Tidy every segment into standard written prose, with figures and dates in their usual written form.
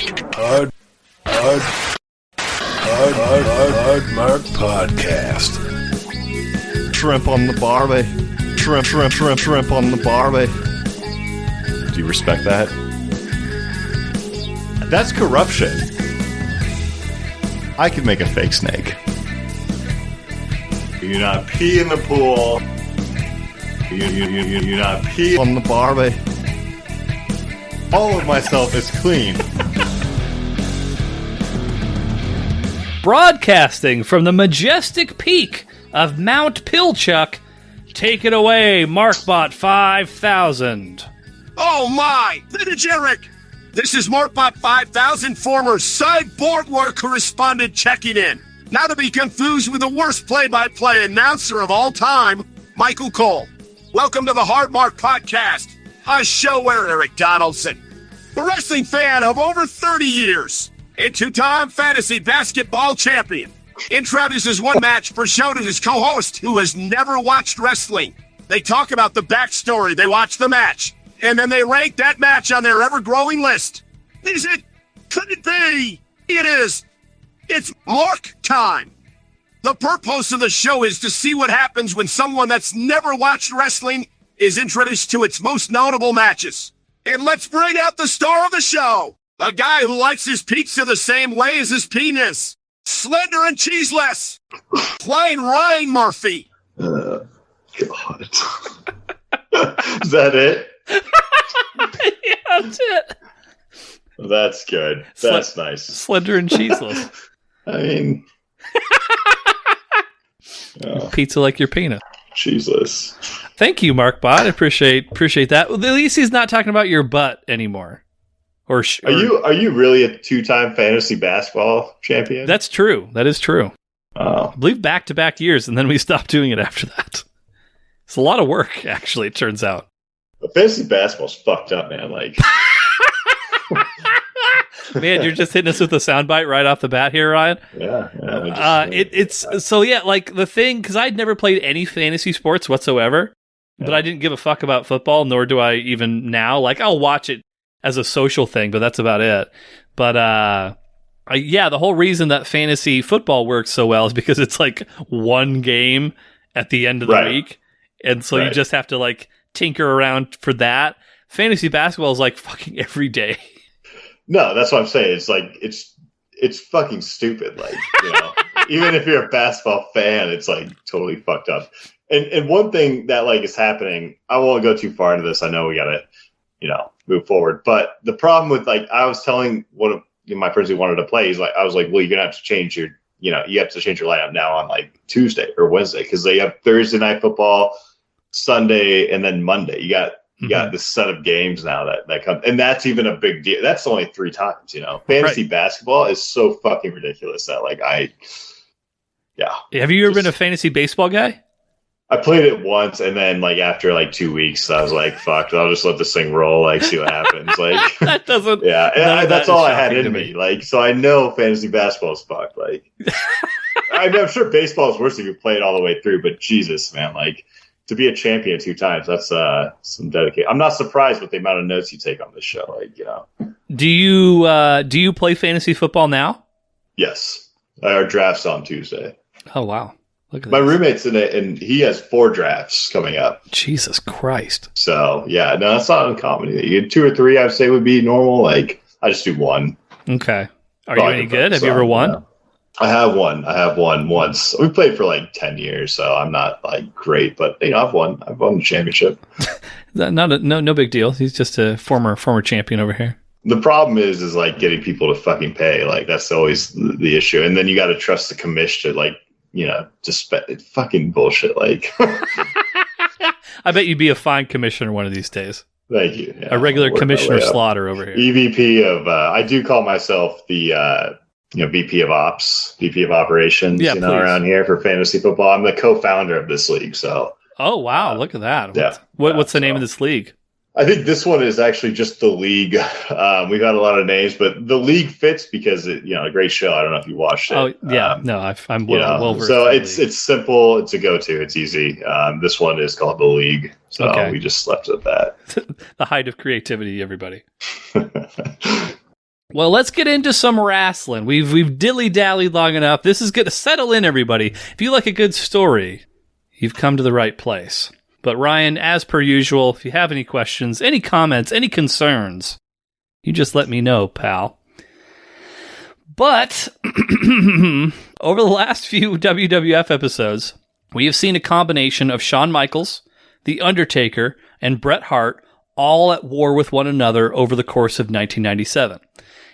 Hard Mark Podcast. Shrimp on the barbie. Shrimp on the barbie. Do you respect that? That's corruption. I could make a fake snake. You do not pee in the pool. You do not pee on the barbie. All of myself is clean. Broadcasting from the majestic peak of Mount Pilchuck, take it away, MarkBot 5000. Oh my! Vintage Eric! This is MarkBot 5000, former Cyborg War correspondent checking in. Not to be confused with the worst play-by-play announcer of all time, Michael Cole. Welcome to the Hard Mark Podcast, a show where Eric Donaldson, a wrestling fan of over 30 years, a two-time fantasy basketball champion, introduces one match per show to his co-host who has never watched wrestling. They talk about the backstory, they watch the match, and then they rank that match on their ever-growing list. Is it? Could it be? It is. It's Mark time. The purpose of the show is to see what happens when someone that's never watched wrestling is introduced to its most notable matches. And let's bring out the star of the show, a guy who likes his pizza the same way as his penis. Slender and cheeseless. Plain Ryan Murphy. God. Is that it? Yeah, that's it. That's good. That's nice. Slender and cheeseless. I mean... Pizza like your penis. Cheeseless. Thank you, MarkBot. I appreciate that. Well, at least he's not talking about your butt anymore. Are you really a two-time fantasy basketball champion? That's true. That is true. Oh. I believe back-to-back years, and then we stopped doing it after that. It's a lot of work, actually, it turns out. But fantasy basketball's fucked up, man. Like, man, you're just hitting us with a soundbite right off the bat here, Ryan. Yeah. It's so yeah, like the thing, because I'd never played any fantasy sports whatsoever, but I didn't give a fuck about football, nor do I even now. Like, I'll watch it as a social thing, but that's about it. But the whole reason that fantasy football works so well is because it's like one game at the end of the week, and so you just have to like tinker around for that. Fantasy basketball is like fucking every day. No, that's what I'm saying. It's like it's fucking stupid. Like, you know, even if you're a basketball fan, it's like totally fucked up. And one thing that like is happening, I won't go too far into this. I know we gotta, move forward. But the problem with, like, I was telling one of my friends who wanted to play, I was like, well, you're gonna have to change your, you have to change your lineup now on like Tuesday or Wednesday, because they have Thursday night football, Sunday, and then Monday. You got this set of games now that come, and that's even a big deal. That's only 3 times, Fantasy basketball is so fucking ridiculous that Have you ever been a fantasy baseball guy? I played it once, and then like after like 2 weeks, I was like, "Fuck, I'll just let this thing roll, like see what happens." Like that doesn't. Yeah, that's all I had in me. Like, so I know fantasy basketball is fucked. Like, I'm sure baseball is worse if you play it all the way through. But Jesus, man, like to be a champion 2 times, that's some dedication. I'm not surprised with the amount of notes you take on this show. Like, Do you play fantasy football now? Yes, our draft's on Tuesday. Oh wow. Look at my roommate's in it, and he has 4 drafts coming up. Jesus Christ. So, yeah, no, that's not uncommon. You get 2 or 3, I would say, would be normal. Like, I just do 1. Okay. Are you any good? Have you ever won? Yeah. I have won once. We played for like 10 years, so I'm not like great, but I've won the championship. No big deal. He's just a former champion over here. The problem is like getting people to fucking pay. Like, that's always the issue. And then you got to trust the commission to like, to spend fucking bullshit. Like, I bet you'd be a fine commissioner one of these days. Thank you. Yeah, a regular Commissioner Slaughter over here. EVP of, I do call myself the, VP of Ops, VP of Operations, around here for fantasy football. I'm the co-founder of this league. So. Oh, wow. Look at that. Yeah. What's the name of this league? I think this one is actually just the league. We've had a lot of names, but the league fits because a great show. I don't know if you watched it. Oh yeah, I'm well versed. So it's simple. It's a go-to. It's easy. This one is called the league. So we just left it at that. The height of creativity, everybody. Well, let's get into some wrestling. We've dilly-dallied long enough. This is going to settle in, everybody. If you like a good story, you've come to the right place. But Ryan, as per usual, if you have any questions, any comments, any concerns, you just let me know, pal. But over the last few WWF episodes, we have seen a combination of Shawn Michaels, The Undertaker, and Bret Hart all at war with one another over the course of 1997.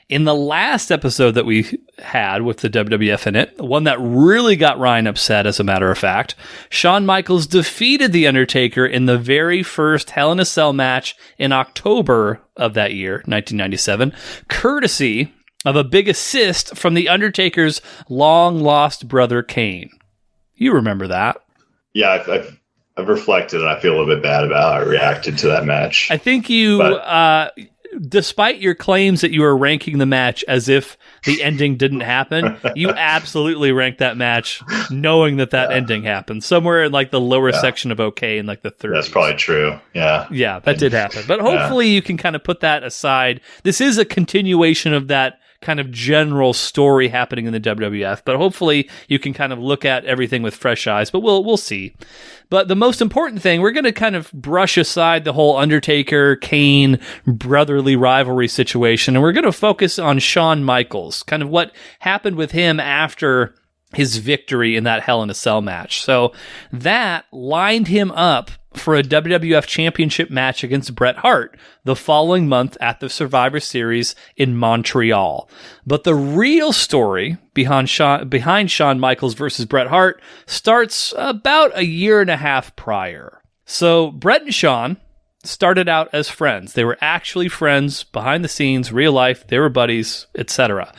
In the last episode that we had with the WWF in it, the one that really got Ryan upset, as a matter of fact, Shawn Michaels defeated The Undertaker in the very first Hell in a Cell match in October of that year, 1997, courtesy of a big assist from The Undertaker's long-lost brother, Kane. You remember that. Yeah, I've reflected, and I feel a little bit bad about how I reacted to that match. I think you... despite your claims that you were ranking the match as if the ending didn't happen, you absolutely ranked that match knowing that ending happened. Somewhere in like the lower section of OK in like the 30s. That's probably true. Yeah. Yeah, that did happen. But hopefully you can kind of put that aside. This is a continuation of that kind of general story happening in the WWF, but hopefully you can kind of look at everything with fresh eyes, but we'll see. But the most important thing, we're going to kind of brush aside the whole Undertaker, Kane, brotherly rivalry situation, and we're going to focus on Shawn Michaels, kind of what happened with him after his victory in that Hell in a Cell match. So that lined him up for a WWF Championship match against Bret Hart the following month at the Survivor Series in Montreal. But the real story behind Shawn Michaels versus Bret Hart starts about a year and a half prior. So Bret and Shawn started out as friends. They were actually friends behind the scenes, real life, they were buddies, etc.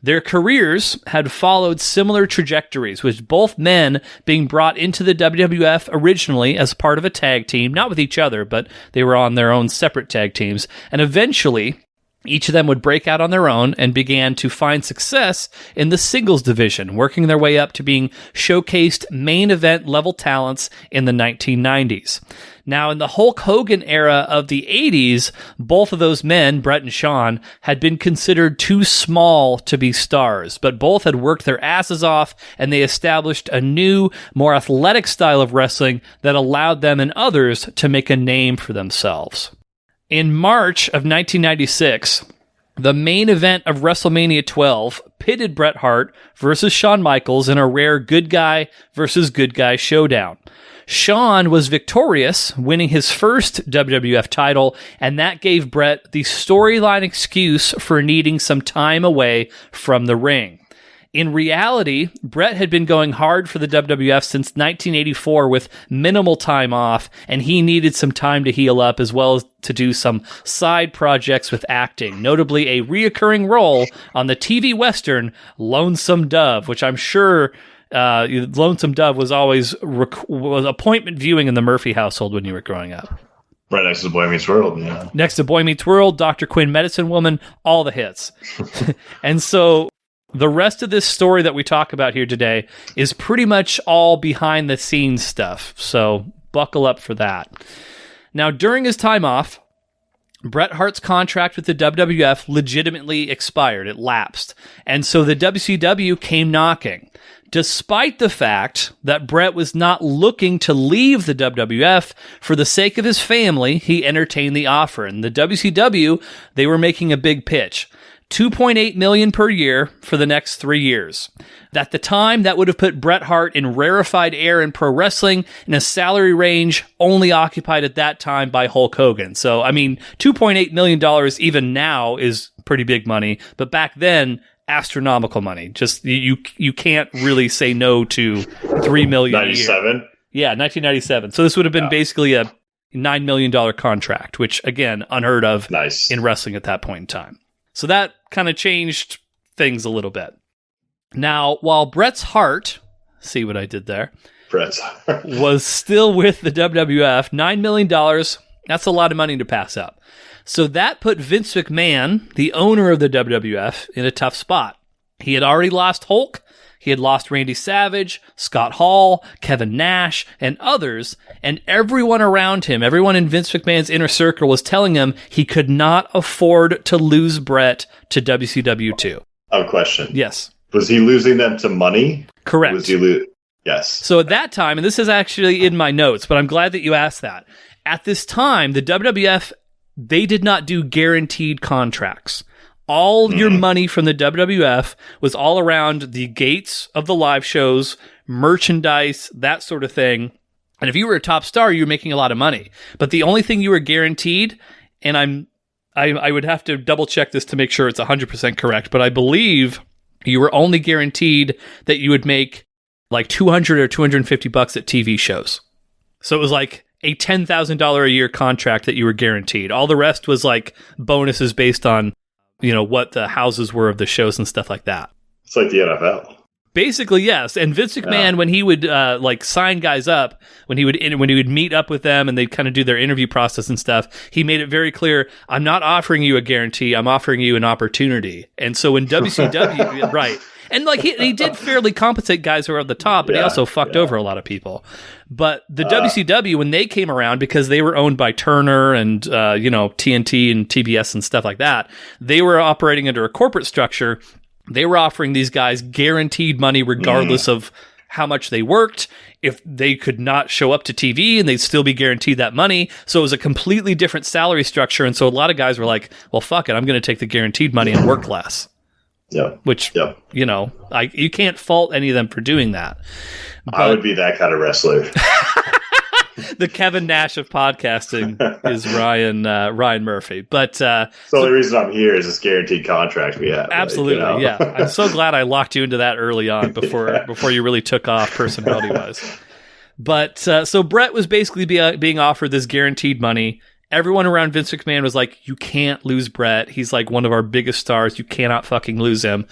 Their careers had followed similar trajectories, with both men being brought into the WWF originally as part of a tag team, not with each other, but they were on their own separate tag teams, and eventually each of them would break out on their own and began to find success in the singles division, working their way up to being showcased main event level talents in the 1990s. Now, in the Hulk Hogan era of the 80s, both of those men, Bret and Shawn, had been considered too small to be stars, but both had worked their asses off, and they established a new, more athletic style of wrestling that allowed them and others to make a name for themselves. In March of 1996, the main event of WrestleMania 12 pitted Bret Hart versus Shawn Michaels in a rare good guy versus good guy showdown. Shawn was victorious, winning his first WWF title, and that gave Bret the storyline excuse for needing some time away from the ring. In reality, Bret had been going hard for the WWF since 1984 with minimal time off, and he needed some time to heal up as well as to do some side projects with acting, notably a reoccurring role on the TV Western Lonesome Dove, which I'm sure Lonesome Dove was always was appointment viewing in the Murphy household when you were growing up. Right next to Boy Meets World, yeah. Next to Boy Meets World, Dr. Quinn, Medicine Woman, all the hits. And so the rest of this story that we talk about here today is pretty much all behind the scenes stuff, so buckle up for that. Now, during his time off, Bret Hart's contract with the WWF legitimately expired. It lapsed. And so the WCW came knocking. Despite the fact that Bret was not looking to leave the WWF, for the sake of his family, he entertained the offer. And the WCW, they were making a big pitch. $2.8 million per year for the next 3 years. At the time, that would have put Bret Hart in rarefied air in pro wrestling in a salary range only occupied at that time by Hulk Hogan. So, I mean, $2.8 million even now is pretty big money, but back then, astronomical money. Just, you can't really say no to $3 million a year. 97? Yeah, 1997. So this would have been basically a $9 million contract, which, again, unheard of in wrestling at that point in time. So that kind of changed things a little bit. Now, while Bret's heart, see what I did there, Bret's heart was still with the WWF, $9 million, that's a lot of money to pass up. So that put Vince McMahon, the owner of the WWF, in a tough spot. He had already lost Hulk, He had lost Randy Savage, Scott Hall, Kevin Nash, and others, and everyone around him, everyone in Vince McMahon's inner circle was telling him he could not afford to lose Bret to WCW 2. I have a question. Yes. Was he losing them to money? Correct. Was he Yes. So at that time, and this is actually in my notes, but I'm glad that you asked that. At this time, the WWF, they did not do guaranteed contracts. All your money from the WWF was all around the gates of the live shows, merchandise, that sort of thing. And if you were a top star, you were making a lot of money. But the only thing you were guaranteed, and I would have to double check this to make sure it's 100% correct, but I believe you were only guaranteed that you would make like $200 or $250 at TV shows. So it was like a $10,000 a year contract that you were guaranteed. All the rest was like bonuses based on, what the houses were of the shows and stuff like that. It's like the NFL. Basically, yes. And Vince McMahon, when he would sign guys up, when he would meet up with them and they'd kind of do their interview process and stuff, he made it very clear, I'm not offering you a guarantee, I'm offering you an opportunity. And so in WCW, right. And he did fairly compensate guys who were at the top, but he also fucked over a lot of people. But the WCW, when they came around, because they were owned by Turner and TNT and TBS and stuff like that, they were operating under a corporate structure. They were offering these guys guaranteed money regardless of how much they worked. If they could not show up to TV, and they'd still be guaranteed that money. So it was a completely different salary structure. And so a lot of guys were like, well, fuck it, I'm going to take the guaranteed money and work less. Yeah. Which, you can't fault any of them for doing that. But I would be that kind of wrestler. The Kevin Nash of podcasting is Ryan Murphy. But the only reason I'm here is this guaranteed contract we have. Absolutely, yeah. I'm so glad I locked you into that early on before you really took off personality-wise. But so Bret was basically being offered this guaranteed money. Everyone around Vince McMahon was like, you can't lose Bret. He's like one of our biggest stars. You cannot fucking lose him.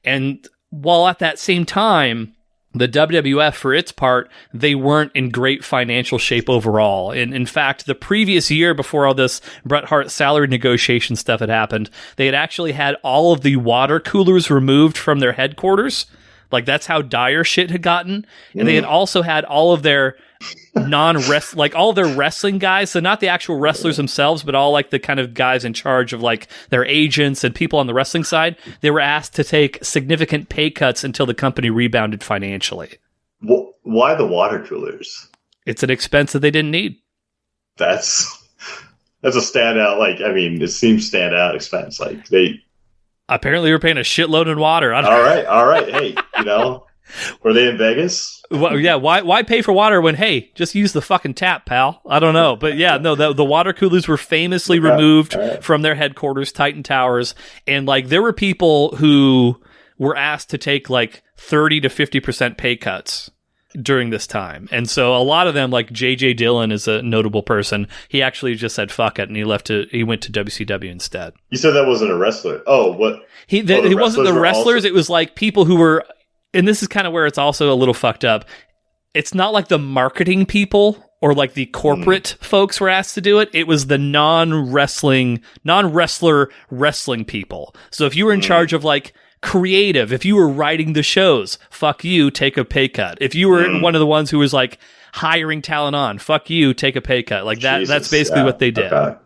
And while at that same time, the WWF, for its part, they weren't in great financial shape overall. And in fact, the previous year before all this Bret Hart salary negotiation stuff had happened, they had actually had all of the water coolers removed from their headquarters. Like, that's how dire shit had gotten. And they had also had all of their all their wrestling guys, so not the actual wrestlers themselves, but all like the kind of guys in charge of like their agents and people on the wrestling side, they were asked to take significant pay cuts until the company rebounded financially. Why the water coolers? It's an expense that they didn't need. That's a standout. It seems standout expense. They apparently were paying a shitload in water. All right. Hey, were they in Vegas? Well, yeah, why pay for water when, hey, just use the fucking tap, pal? I don't know. But yeah, no, the water coolers were famously removed from their headquarters, Titan Towers. And there were people who were asked to take 30 to 50% pay cuts during this time. And so a lot of them, like J.J. Dillon is a notable person. He actually just said, fuck it. And he went to WCW instead. You said that wasn't a wrestler. Oh, what? He wasn't the wrestlers. It was people who were, and this is kind of where it's also a little fucked up. It's not like the marketing people or the corporate folks were asked to do it. It was the non-wrestler wrestling people. So if you were in charge of creative, if you were writing the shows, fuck you, take a pay cut. If you were one of the ones who was hiring talent on, fuck you, take a pay cut. That's basically what they did. Okay.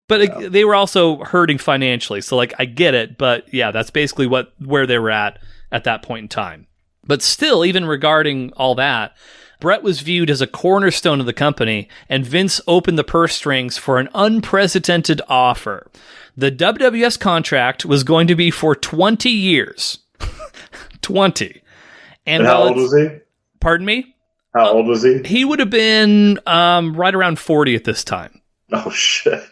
But they were also hurting financially. So I get it, but yeah, that's basically where they were at that point in time. But still, even regarding all that, Bret was viewed as a cornerstone of the company, and Vince opened the purse strings for an unprecedented offer. The WWS contract was going to be for 20 years. 20. And how old was he? Pardon me? How old was he? He would have been right around 40 at this time. Oh, shit.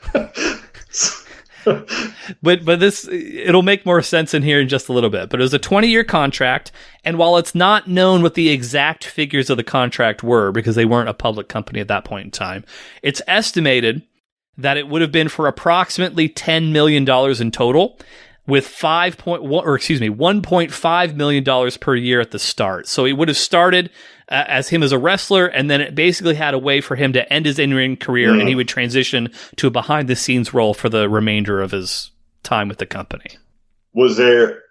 But it'll make more sense in here in just a little bit. But it was a 20-year contract, and while it's not known what the exact figures of the contract were, because they weren't a public company at that point in time, it's estimated that it would have been for approximately $10 million in total, with $1.5 million per year at the start. So it would have started as him as a wrestler, and then it basically had a way for him to end his in-ring career, and he would transition to a behind-the-scenes role for the remainder of his time with the company. Was there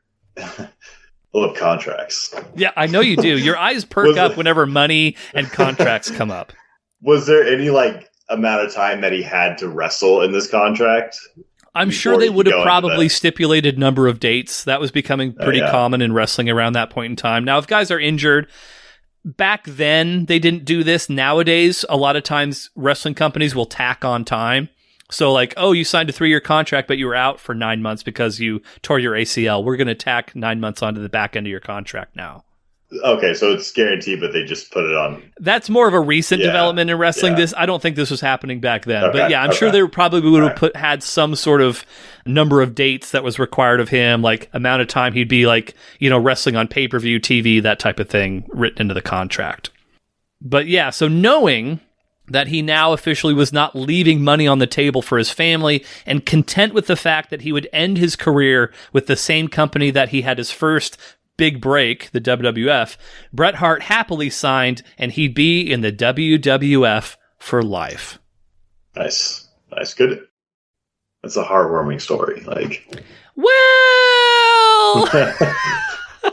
love contracts. Yeah, I know you do. Your eyes perk up whenever money and contracts come up. Was there any amount of time that he had to wrestle in this contract? I'm sure they would have probably stipulated number of dates. That was becoming pretty common in wrestling around that point in time. Now, if guys are injured, back then they didn't do this. Nowadays, a lot of times wrestling companies will tack on time. So you signed a 3-year contract, but you were out for 9 months because you tore your ACL. We're going to tack 9 months onto the back end of your contract now. Okay, so it's guaranteed, but they just put it on. That's more of a recent development in wrestling. I don't think this was happening back then. Okay, but yeah, I'm sure they probably would have had some sort of number of dates that was required of him, amount of time he'd be wrestling on pay-per-view TV, that type of thing written into the contract. But yeah, so knowing that he now officially was not leaving money on the table for his family and content with the fact that he would end his career with the same company that he had his first big break, the WWF, Bret Hart happily signed, and he'd be in the WWF for life. Nice. Good. That's a heartwarming story. Well,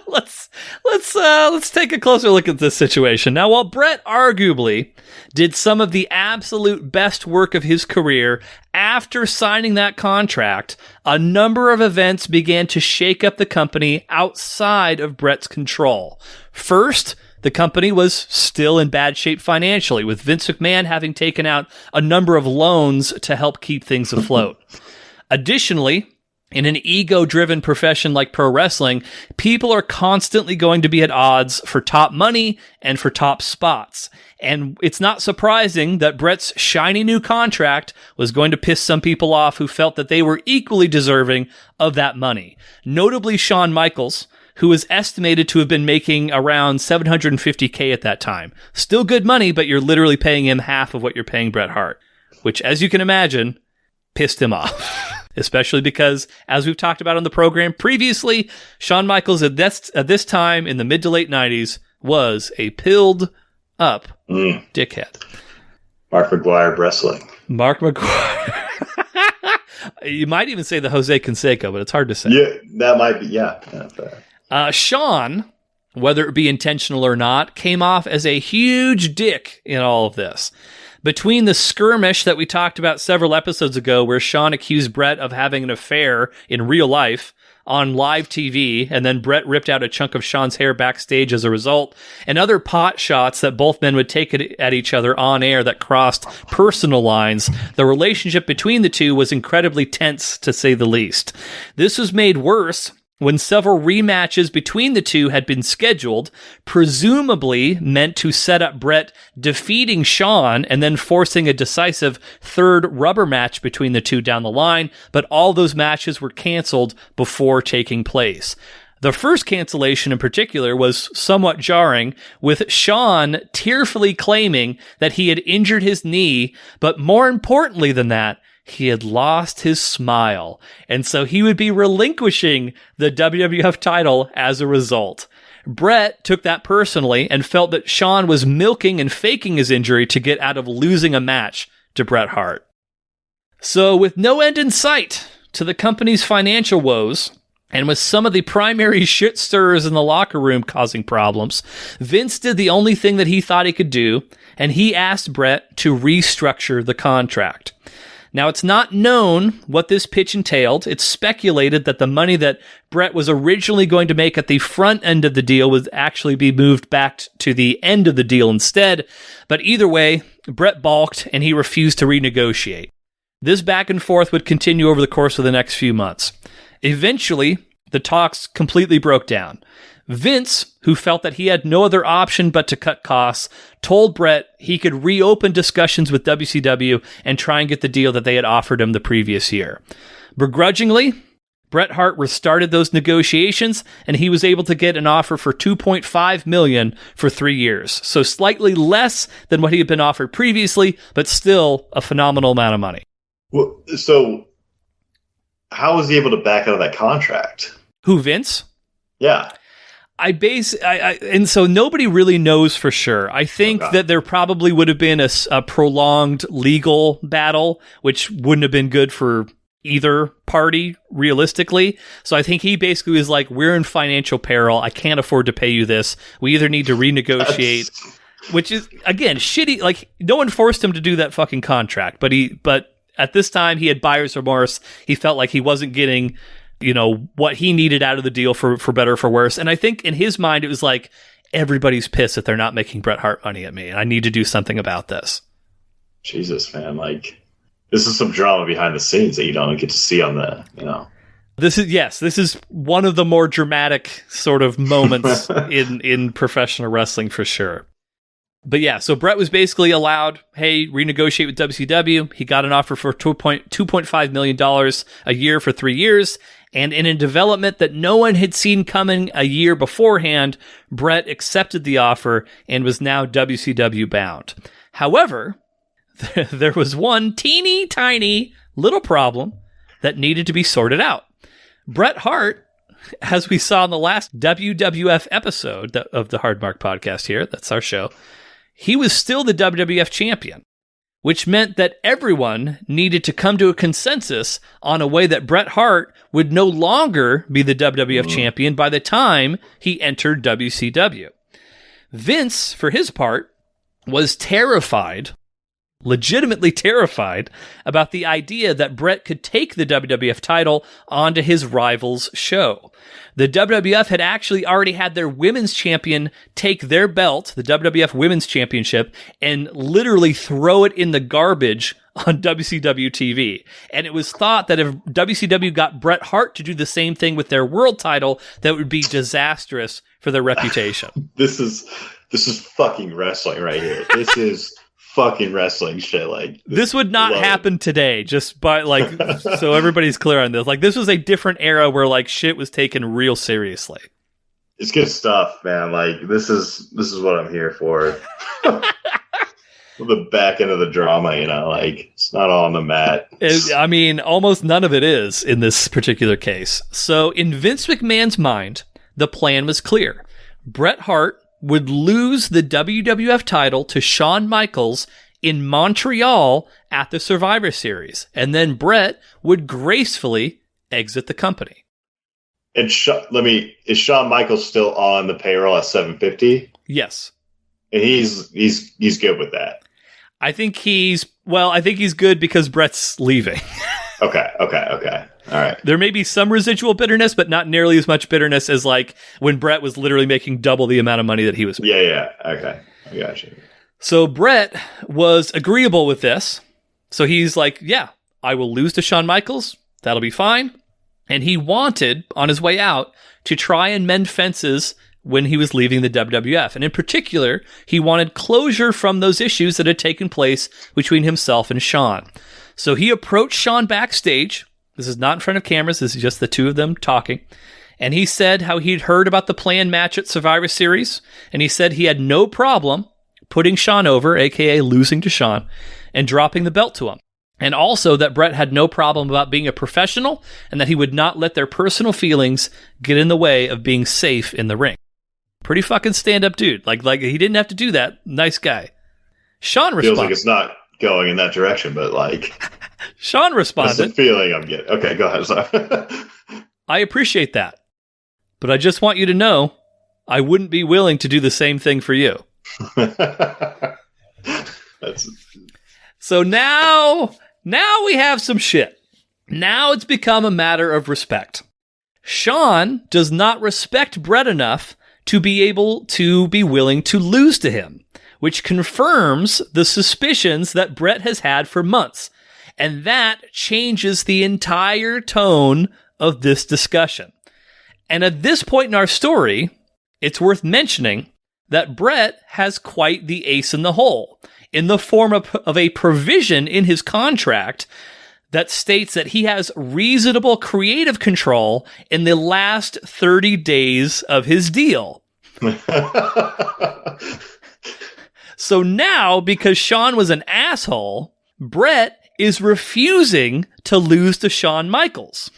let's take a closer look at this situation. Now, while Bret arguably did some of the absolute best work of his career, after signing that contract, a number of events began to shake up the company outside of Bret's control. First, the company was still in bad shape financially, with Vince McMahon having taken out a number of loans to help keep things afloat. Additionally, in an ego-driven profession like pro wrestling, people are constantly going to be at odds for top money and for top spots. And it's not surprising that Bret's shiny new contract was going to piss some people off who felt that they were equally deserving of that money. Notably Shawn Michaels, who was estimated to have been making around $750K at that time. Still good money, but you're literally paying him half of what you're paying Bret Hart, which, as you can imagine, pissed him off. Especially because, as we've talked about on the program previously, Shawn Michaels at this time in the mid to late 90s was a pilled up dickhead. Mark McGuire wrestling. Mark McGuire. You might even say the Jose Canseco, but it's hard to say. Yeah, that might be, yeah. Shawn, whether it be intentional or not, came off as a huge dick in all of this. Between the skirmish that we talked about several episodes ago, where Shawn accused Bret of having an affair in real life on live TV, and then Bret ripped out a chunk of Shawn's hair backstage as a result, and other pot shots that both men would take at each other on air that crossed personal lines, the relationship between the two was incredibly tense, to say the least. This was made worse when several rematches between the two had been scheduled, presumably meant to set up Bret defeating Shawn and then forcing a decisive third rubber match between the two down the line, but all those matches were canceled before taking place. The first cancellation in particular was somewhat jarring, with Shawn tearfully claiming that he had injured his knee, but more importantly than that, he had lost his smile, and so he would be relinquishing the WWF title as a result. Bret took that personally and felt that Shawn was milking and faking his injury to get out of losing a match to Bret Hart. So with no end in sight to the company's financial woes, and with some of the primary shit stirrers in the locker room causing problems, Vince did the only thing that he thought he could do, and he asked Bret to restructure the contract. Now, it's not known what this pitch entailed. It's speculated that the money that Bret was originally going to make at the front end of the deal would actually be moved back to the end of the deal instead. But either way, Bret balked and he refused to renegotiate. This back and forth would continue over the course of the next few months. Eventually, the talks completely broke down. Vince, who felt that he had no other option but to cut costs, told Bret he could reopen discussions with WCW and try and get the deal that they had offered him the previous year. Begrudgingly, Bret Hart restarted those negotiations, and he was able to get an offer for $2.5 million for 3 years. So slightly less than what he had been offered previously, but still a phenomenal amount of money. Well, so how was he able to back out of that contract? Who, Vince? Yeah. And so nobody really knows for sure. I think that there probably would have been a prolonged legal battle, which wouldn't have been good for either party realistically. So I think he basically was like, we're in financial peril. I can't afford to pay you this. We either need to renegotiate, which is, again, shitty. Like, no one forced him to do that fucking contract, but at this time he had buyer's remorse. He felt like he wasn't getting, what he needed out of the deal for better or for worse. And I think in his mind, it was like, everybody's pissed that they're not making Bret Hart money at me, and I need to do something about this. Jesus, man. Like, this is some drama behind the scenes that you don't get to see on This is one of the more dramatic sort of moments in professional wrestling for sure. But yeah, so Bret was basically allowed, hey, renegotiate with WCW. He got an offer for $2.5 million a year for 3 years. And in a development that no one had seen coming a year beforehand, Bret accepted the offer and was now WCW bound. However, there was one teeny tiny little problem that needed to be sorted out. Bret Hart, as we saw in the last WWF episode of the Hard Mark podcast here, that's our show, he was still the WWF champion, which meant that everyone needed to come to a consensus on a way that Bret Hart would no longer be the WWF champion by the time he entered WCW. Vince, for his part, was terrified, legitimately terrified, about the idea that Bret could take the WWF title onto his rival's show. The WWF had actually already had their women's champion take their belt, the WWF Women's Championship, and literally throw it in the garbage on WCW TV. And it was thought that if WCW got Bret Hart to do the same thing with their world title, that would be disastrous for their reputation. This is fucking wrestling right here. This is fucking wrestling shit. Like, this would not happen today, just by so everybody's clear on this. Like, this was a different era where like shit was taken real seriously. It's good stuff, man. Like, this is what I'm here for. The back end of the drama, like, it's not all on the mat. Almost none of it is in this particular case. So in Vince McMahon's mind, the plan was clear. Bret Hart would lose the WWF title to Shawn Michaels in Montreal at the Survivor Series, and then Bret would gracefully exit the company. And is Shawn Michaels still on the payroll at $750? Yes. And he's good with that. I think he's good because Bret's leaving. Okay. All right. There may be some residual bitterness, but not nearly as much bitterness as like when Bret was literally making double the amount of money that he was making. Yeah. Okay. I got you. So Bret was agreeable with this. So he's like, yeah, I will lose to Shawn Michaels. That'll be fine. And he wanted, on his way out, to try and mend fences when he was leaving the WWF. And in particular, he wanted closure from those issues that had taken place between himself and Shawn. So he approached Shawn backstage. This is not in front of cameras. This is just the two of them talking. And he said how he'd heard about the planned match at Survivor Series. And he said he had no problem putting Shawn over, a.k.a. losing to Shawn, and dropping the belt to him. And also that Bret had no problem about being a professional and that he would not let their personal feelings get in the way of being safe in the ring. Pretty fucking stand-up dude. Like he didn't have to do that. Nice guy. Shawn responded. Feels like it's not going in that direction, but like... Shawn responded. That's the feeling I'm getting. Okay, go ahead. Sorry. I appreciate that. But I just want you to know I wouldn't be willing to do the same thing for you. So now we have some shit. Now it's become a matter of respect. Shawn does not respect Bret enough to be able to be willing to lose to him, which confirms the suspicions that Bret has had for months. And that changes the entire tone of this discussion. And at this point in our story, it's worth mentioning that Bret has quite the ace in the hole in the form of a provision in his contract that states that he has reasonable creative control in the last 30 days of his deal. So now, because Shawn was an asshole, Bret is refusing to lose to Shawn Michaels.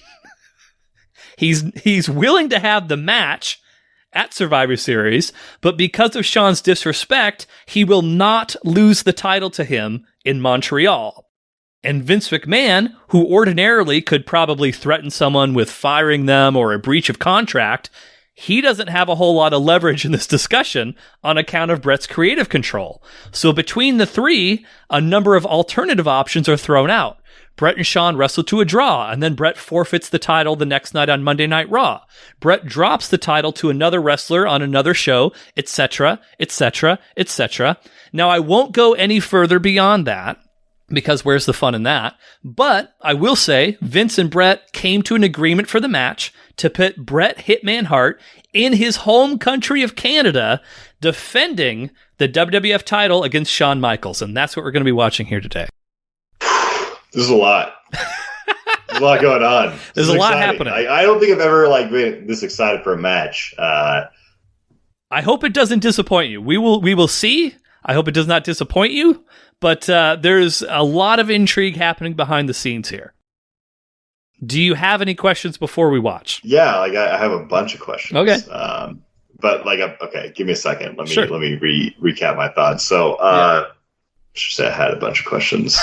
He's willing to have the match at Survivor Series, but because of Shawn's disrespect, he will not lose the title to him in Montreal. And Vince McMahon, who ordinarily could probably threaten someone with firing them or a breach of contract, he doesn't have a whole lot of leverage in this discussion on account of Bret's creative control. So between the three, a number of alternative options are thrown out. Bret and Shawn wrestle to a draw, and then Bret forfeits the title the next night on Monday Night Raw. Bret drops the title to another wrestler on another show, etc., etc., etc. Now, I won't go any further beyond that, because where's the fun in that? But I will say Vince and Bret came to an agreement for the match to put Bret Hitman Hart in his home country of Canada defending the WWF title against Shawn Michaels. And that's what we're going to be watching here today. This is a lot. There's a lot going on. There's a lot happening. I don't think I've ever been this excited for a match. I hope it doesn't disappoint you. We will see. I hope it does not disappoint you. But there's a lot of intrigue happening behind the scenes here. Do you have any questions before we watch? Yeah, I have a bunch of questions. Okay. But okay, give me a second. Let me recap my thoughts. So, I should say I had a bunch of questions.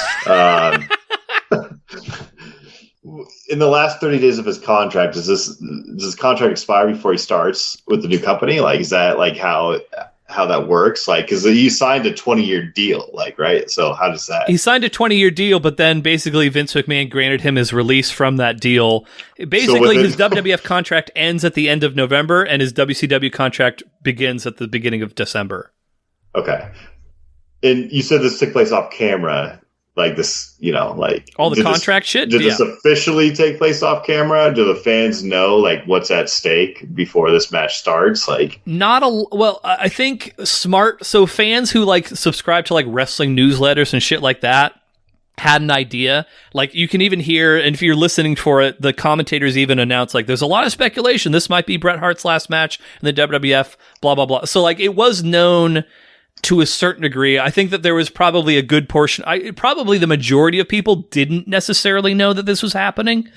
In the last 30 days of his contract, does his contract expire before he starts with the new company? Like, is that like how that works? Like, because he signed a 20-year deal, like, right? So how does that? He signed a 20-year deal, but then basically Vince McMahon granted him his release from that deal. Basically, his WWF contract ends at the end of November, and his WCW contract begins at the beginning of December. And you said this took place off camera. Like this, like all the contract shit. Did this officially take place off camera? Do the fans know like what's at stake before this match starts? Like, I think smart. So fans who like subscribe to like wrestling newsletters and shit like that had an idea. Like you can even hear, and if you're listening for it, the commentators even announce like there's a lot of speculation. This might be Bret Hart's last match in the WWF. Blah blah blah. So like it was known. To a certain degree, I think that there was probably a good portion. Probably the majority of people didn't necessarily know that this was happening,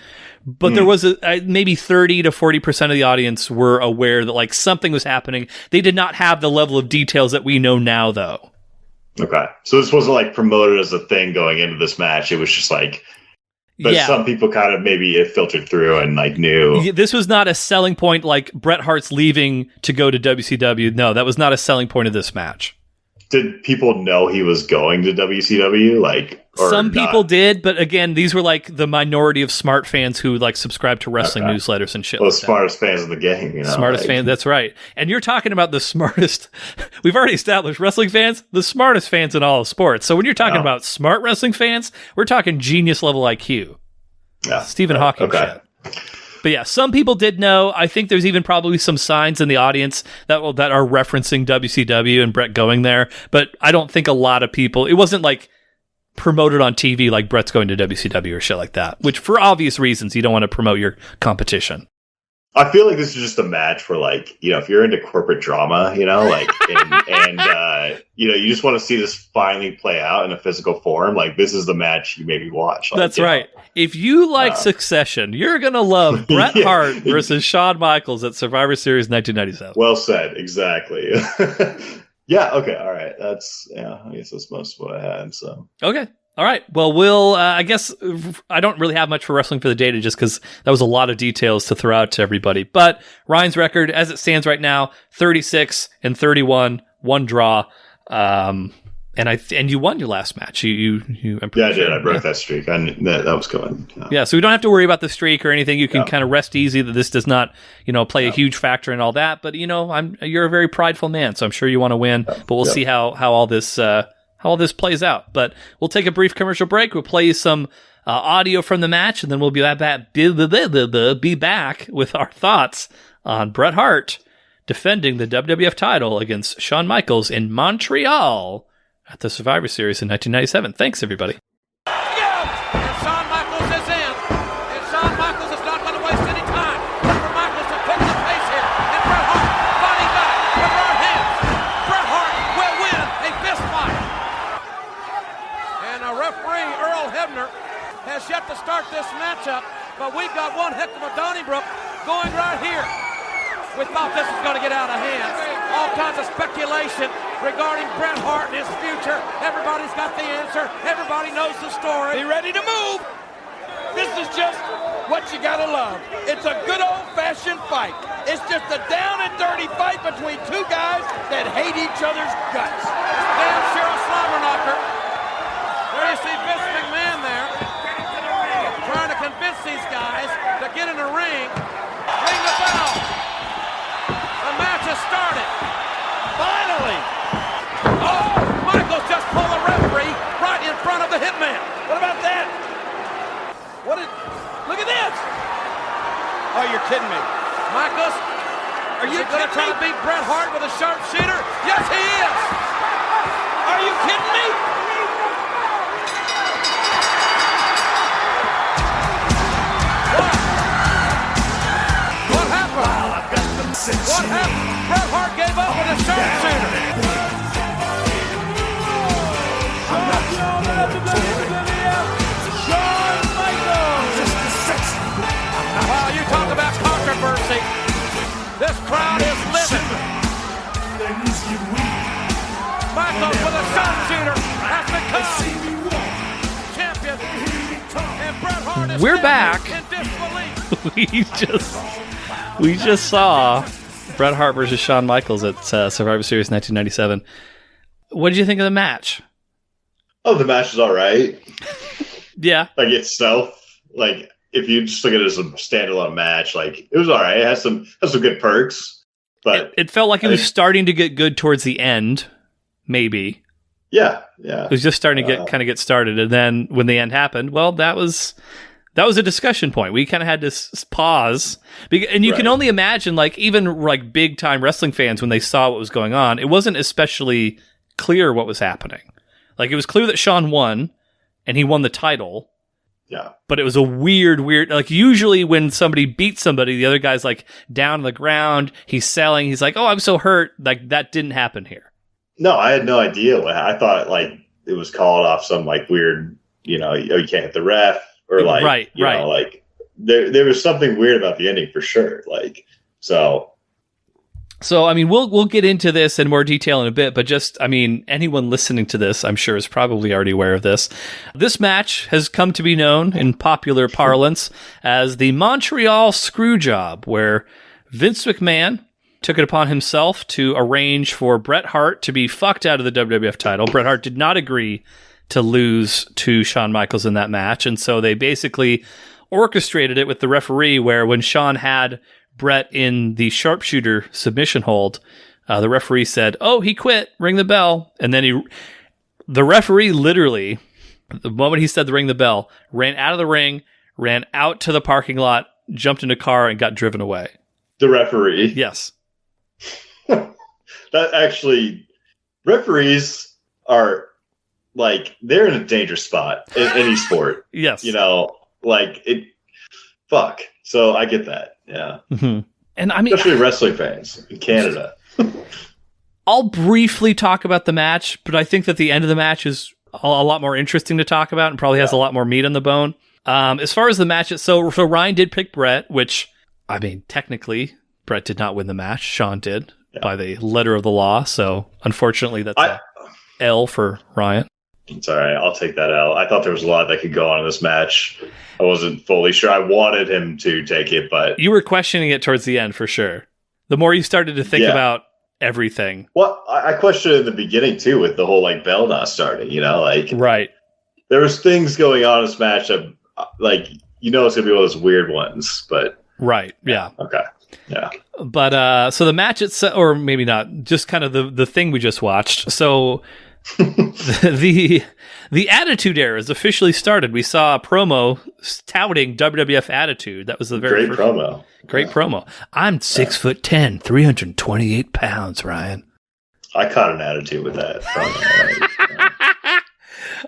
but there was maybe 30 to 40% of the audience were aware that like something was happening. They did not have the level of details that we know now, though. Okay, so this wasn't like promoted as a thing going into this match. It was just like, but some people kind of maybe it filtered through and like knew. This was not a selling point like Bret Hart's leaving to go to WCW. No, that was not a selling point of this match. Did people know he was going to WCW? Like, or some people did, but again, these were like the minority of smart fans who like subscribe to wrestling newsletters and shit. Well, the smartest fans in the game, Smartest fans, that's right. And you're talking about the smartest. We've already established wrestling fans, the smartest fans in all of sports. So when you're talking about smart wrestling fans, we're talking genius level IQ. Yeah, Stephen Hawking shit. But yeah, some people did know. I think there's even probably some signs in the audience that are referencing WCW and Bret going there. But I don't think a lot of people. It wasn't like promoted on TV like Bret's going to WCW or shit like that. Which, for obvious reasons, you don't want to promote your competition. I feel like this is just a match for like, if you're into corporate drama, like, and you just want to see this finally play out in a physical form. Like, this is the match you maybe watch. Like, that's right. If you like Succession, you're going to love Bret Hart versus Shawn Michaels at Survivor Series 1997. Well said. Exactly. Yeah. Okay. All right. I guess that's most of what I had. So. Okay. All right. Well, I guess I don't really have much for Wrestling for the Data just because that was a lot of details to throw out to everybody. But Ryan's record, as it stands right now, 36-31, one draw. And you won your last match. You I did. I broke that streak. I knew that was going. Yeah. So we don't have to worry about the streak or anything. You can kind of rest easy that this does not, play a huge factor in all that. But you're a very prideful man, so I'm sure you want to win. But we'll see how all this. How all this plays out. But we'll take a brief commercial break. We'll play you some audio from the match, and then we'll be back with our thoughts on Bret Hart defending the WWF title against Shawn Michaels in Montreal at the Survivor Series in 1997. Thanks, everybody. And Shawn Michaels is in. And Shawn Michaels is not going to waste any time. Look for Michaels to pick the pace here. And Bret Hart fighting back with our hands. Bret Hart will win a fist fight. And our referee, Earl Hebner, has yet to start this matchup, but we've got one heck of a Donnybrook going right here. We thought this was going to get out of hand. All kinds of speculation regarding Bret Hart and his future. Everybody's got the answer. Everybody knows the story. Be ready to move. This is just what you gotta love. It's a good old-fashioned fight. It's just a down and dirty fight between two guys that hate each other's guts. Damn Cheryl Slobber Knocker. There you see Vince McMahon there, trying to convince these guys to get in the ring. Ring the bell. The match has started. Finally. Oh, Michaels just pulled the referee right in front of the Hitman. What about that? Look at this. Oh, you're kidding me. Michaels, Are you going to try to beat Bret Hart with a sharpshooter? Yes, he is. Are you kidding me? What happened? What happened? Bret Hart gave up with a sharpshooter. Shawn Michaels. Wow, you talk about controversy. This crowd is living. Michaels with a sharpshooter has become champion. And Bret Hart is We're back. in disbelief. we just saw Bret Hart versus Shawn Michaels at Survivor Series 1997. What did you think of the match? Oh, the match is all right. Yeah. Like itself, like if you just look at it as a standalone match, like it was all right. It has some good perks, but It felt like it was starting to get good towards the end, maybe. yeah. It was just starting to get started, and then when the end happened, well, that was a discussion point. We kind of had to pause, and you can only imagine, like even like big time wrestling fans when they saw what was going on, it wasn't especially clear what was happening. Like it was clear that Shawn won, and he won the title. Yeah. But it was a weird, like usually when somebody beats somebody, the other guy's like down on the ground, he's selling, he's like, oh, I'm so hurt. Like that didn't happen here. No, I had no idea. I thought like it was called off some like weird, you can't hit the ref or like, you know, like there was something weird about the ending for sure. Like, So, I mean, we'll get into this in more detail in a bit, but just, I mean, anyone listening to this, I'm sure is probably already aware of this. This match has come to be known in popular parlance as the Montreal Screwjob, where Vince McMahon took it upon himself to arrange for Bret Hart to be fucked out of the WWF title. Bret Hart did not agree to lose to Shawn Michaels in that match, and so they basically orchestrated it with the referee where when Shawn had Bret in the sharpshooter submission hold, the referee said, oh, he quit, ring the bell. And then the referee literally, the moment he said to ring the bell, ran out of the ring, ran out to the parking lot, jumped in a car, and got driven away. the referee. Yes. That actually, referees are like, they're in a dangerous spot in any sport. Yes. Like it, fuck. So I get that. Yeah. Mm-hmm. And I mean, especially wrestling fans in Canada. I'll briefly talk about the match, but I think that the end of the match is a lot more interesting to talk about and probably has a lot more meat on the bone. As far as the match, so Ryan did pick Bret, which, I mean, technically, Bret did not win the match. Shawn did by the letter of the law. So, unfortunately, that's a L for Ryan. It's all right. I'll take that L. I thought there was a lot that could go on in this match. I wasn't fully sure. I wanted him to take it, but... You were questioning it towards the end, for sure. The more you started to think about everything. Well, I questioned it in the beginning, too, with the whole, like, bell not starting, like... Right. There was things going on in this match that, like, it's going to be one of those weird ones, but... Right, yeah. Okay, yeah. But, so the match itself, or maybe not, just kind of the thing we just watched. So... the Attitude Era is officially started. We saw a promo touting WWF Attitude. That was the very great promo. Great promo. I'm 6'10", 328 pounds, Ryan. I caught an attitude with that promo.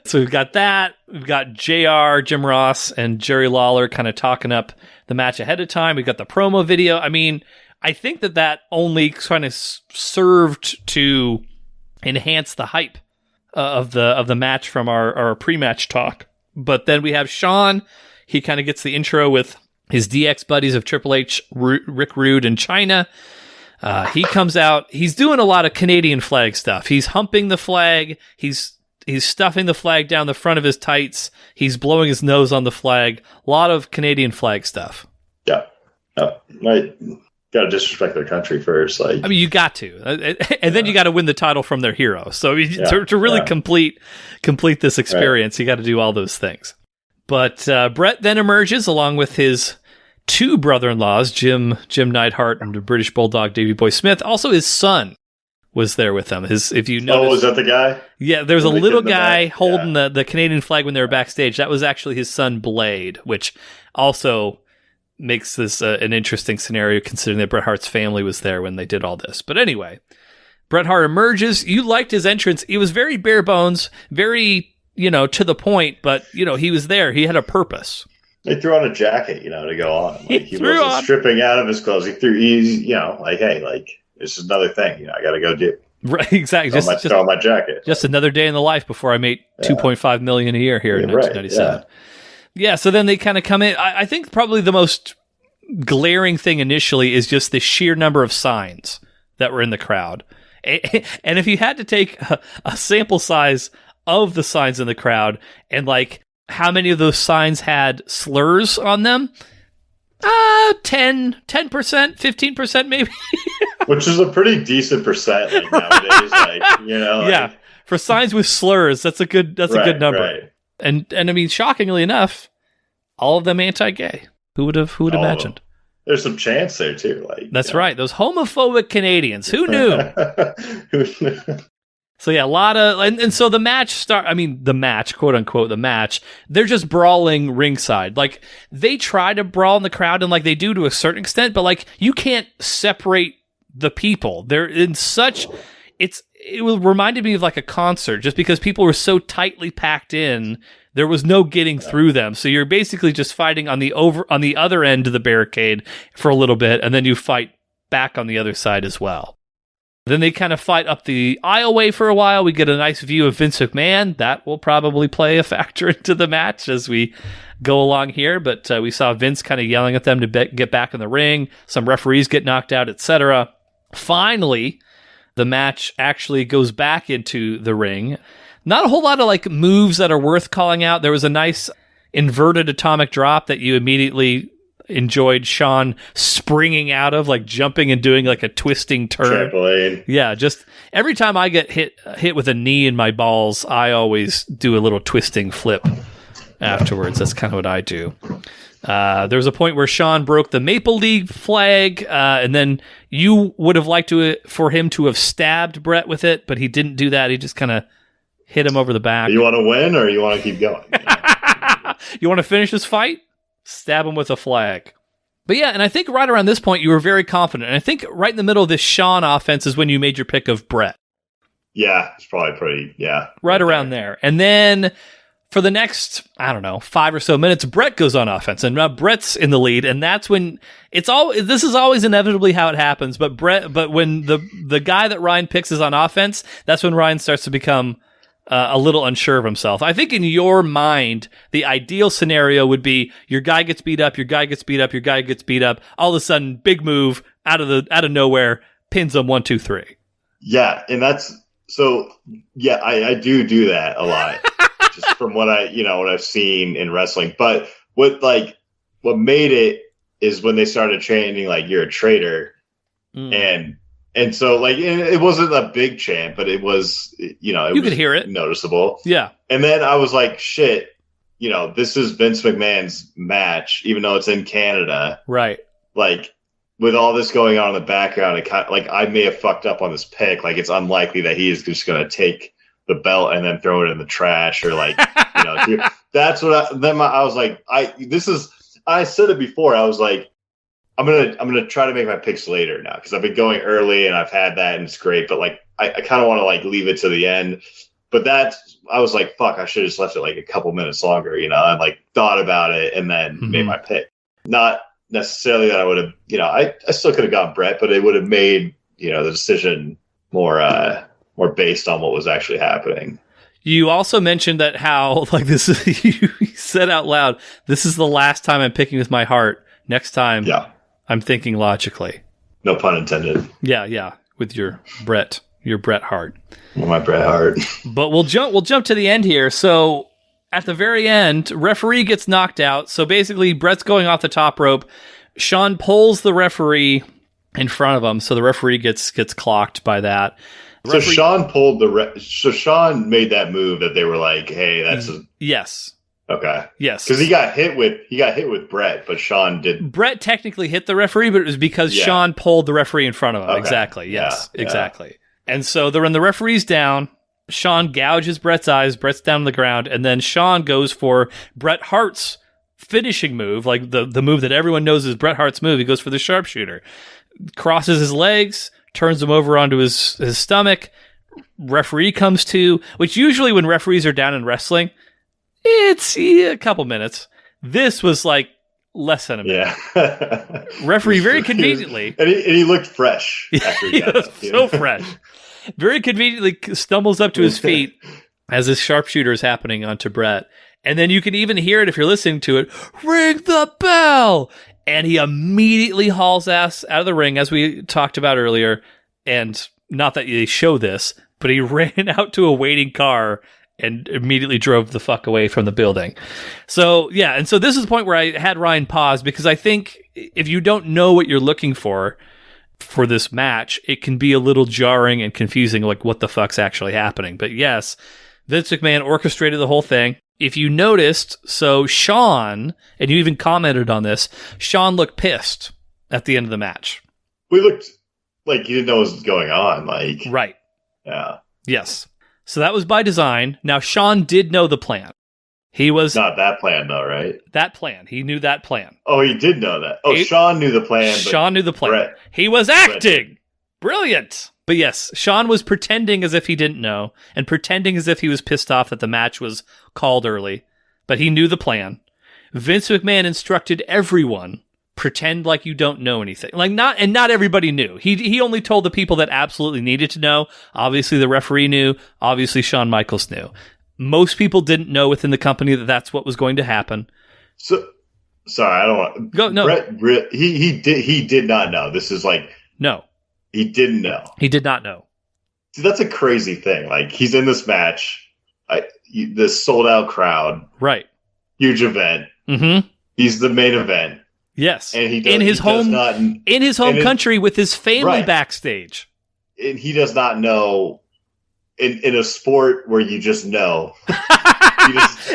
So we've got that. We've got JR, Jim Ross, and Jerry Lawler kind of talking up the match ahead of time. We've got the promo video. I mean, I think that only kind of served to enhance the hype of the match from our pre-match talk. But then we have Shawn. He kind of gets the intro with his DX buddies of Triple H, Rick Rude, and China. He comes out. He's doing a lot of Canadian flag stuff. He's humping the flag. He's stuffing the flag down the front of his tights. He's blowing his nose on the flag. A lot of Canadian flag stuff. Yeah. Got to disrespect their country first. Like, I mean, you got to, and then you got to win the title from their hero. So to really complete this experience, you got to do all those things. But Bret then emerges along with his two brother-in-laws, Jim Neidhart and the British Bulldog Davey Boy Smith. Also, his son was there with them. If you notice, was that the guy? Yeah, there's a little guy holding the Canadian flag when they were backstage. That was actually his son Blade, which also makes this an interesting scenario considering that Bret Hart's family was there when they did all this. But anyway, Bret Hart emerges. You liked his entrance. He was very bare bones, very, to the point, but, he was there. He had a purpose. He threw on a jacket, to go on. Like, he wasn't stripping out of his clothes. Hey, this is another thing. I got to go do. Right, exactly. Throw on my jacket. Just another day in the life before I made $2.5 million a year here in 1997. Yeah, so then they kind of come in. I think probably the most glaring thing initially is just the sheer number of signs that were in the crowd. And if you had to take a sample size of the signs in the crowd and how many of those signs had slurs on them, 10%, 15% maybe. Which is a pretty decent percent nowadays. Yeah, for signs with slurs, that's a good number. Right. And I mean, shockingly enough, all of them anti-gay. Who would have imagined? There's some chance there too. That's right. Those homophobic Canadians. Who knew? So yeah, a lot of and so the match quote unquote, the match. They're just brawling ringside. They try to brawl in the crowd, and they do to a certain extent, but you can't separate the people. They're in such. It reminded me of a concert, just because people were so tightly packed in, there was no getting through them. So you're basically just fighting on the other end of the barricade for a little bit, and then you fight back on the other side as well. Then they kind of fight up the aisleway for a while. We get a nice view of Vince McMahon. That will probably play a factor into the match as we go along here. But we saw Vince kind of yelling at them to get back in the ring. Some referees get knocked out, etc. Finally, the match actually goes back into the ring. Not a whole lot of moves that are worth calling out. There was a nice inverted atomic drop that you immediately enjoyed Shawn springing out of, jumping and doing a twisting turn. Trampoline. Yeah, just every time I get hit with a knee in my balls, I always do a little twisting flip afterwards. That's kind of what I do. There was a point where Shawn broke the Maple Leaf flag, and then you would have liked for him to have stabbed Bret with it, but he didn't do that. He just kind of hit him over the back. You want to win, or you want to keep going? You want to finish this fight? Stab him with a flag. But yeah, and I think right around this point, you were very confident. And I think right in the middle of this Shawn offense is when you made your pick of Bret. Yeah, it's probably pretty, Right around there. And then for the next, 5 or so minutes, Bret goes on offense. And now Bret's in the lead. And that's when this is always inevitably how it happens. But when the guy that Ryan picks is on offense, that's when Ryan starts to become a little unsure of himself. I think in your mind, the ideal scenario would be your guy gets beat up, your guy gets beat up, your guy gets beat up. All of a sudden, big move out of nowhere, pins him 1, 2, 3. Yeah, and that's so. Yeah, I do that a lot, just from what I've seen in wrestling. But what made it is when they started chanting you're a traitor, And so, it wasn't a big chant, but it was, you could hear it, noticeable. Yeah. And then I was like, shit, this is Vince McMahon's match, even though it's in Canada. Right. With all this going on in the background, it kind of, I may have fucked up on this pick. It's unlikely that he is just going to take the belt and then throw it in the trash, or that's what I was like, I said it before. I was like, I'm gonna try to make my picks later now, because I've been going early and I've had that and it's great, but I kind of want to leave it to the end. But I was like, fuck, I should have just left it a couple minutes longer, and thought about it and then made my pick. Not necessarily that I would have, I still could have gone Bret, but it would have made the decision more based on what was actually happening. You also mentioned that how this is, you said out loud, this is the last time I'm picking with my heart. Next time. Yeah. I'm thinking logically. No pun intended. Yeah, with your Bret Hart. Well, my Bret Hart. But we'll jump to the end here. So at the very end, referee gets knocked out. So basically, Bret's going off the top rope. Shawn pulls the referee in front of him, so the referee gets clocked by that. So Shawn pulled so Shawn made that move that they were like, "Hey, that's yes." Okay. Yes. Because he got hit with Bret, but Shawn didn't. Bret technically hit the referee, but it was because Shawn pulled the referee in front of him. Okay. Exactly. Yes. Yeah. Exactly. And so when the referee's down, Shawn gouges Bret's eyes. Bret's down on the ground, and then Shawn goes for Bret Hart's finishing move, like the move that everyone knows is Bret Hart's move. He goes for the sharpshooter, crosses his legs, turns him over onto his stomach. Referee comes to, which usually when referees are down in wrestling, it's a couple minutes. This was like less than a minute. Yeah. Referee very conveniently. And he looked fresh after he got up, so fresh. Very conveniently stumbles up to his feet as this sharpshooter is happening onto Bret. And then you can even hear it if you're listening to it. Ring the bell! And he immediately hauls ass out of the ring, as we talked about earlier. And not that they show this, but he ran out to a waiting car and immediately drove the fuck away from the building. So, yeah. And so this is the point where I had Ryan pause, because I think if you don't know what you're looking for this match, it can be a little jarring and confusing, like what the fuck's actually happening. But yes, Vince McMahon orchestrated the whole thing. If you noticed, so Shawn, and you even commented on this, Shawn looked pissed at the end of the match. We looked like he didn't know what was going on. Like, right. Yeah. Yes. So that was by design. Now, Shawn did know the plan. He was... Not that plan, though, right? That plan. He knew that plan. Oh, he did know that. Oh, Shawn knew the plan. Shawn knew the plan. He was acting. Brilliant. But yes, Shawn was pretending as if he didn't know, and pretending as if he was pissed off that the match was called early. But he knew the plan. Vince McMahon instructed everyone, pretend like you don't know anything. Not everybody knew. He only told the people that absolutely needed to know. Obviously, the referee knew. Obviously, Shawn Michaels knew. Most people didn't know within the company that that's what was going to happen. So, sorry, I don't want to... No. Bret, he did not know. This is like... No. He didn't know. He did not know. See, that's a crazy thing. Like, he's in this match, this sold-out crowd. Right. Huge event. Mm-hmm. He's the main event. Yes. And in his home country with his family backstage. And he does not know in a sport where you just know.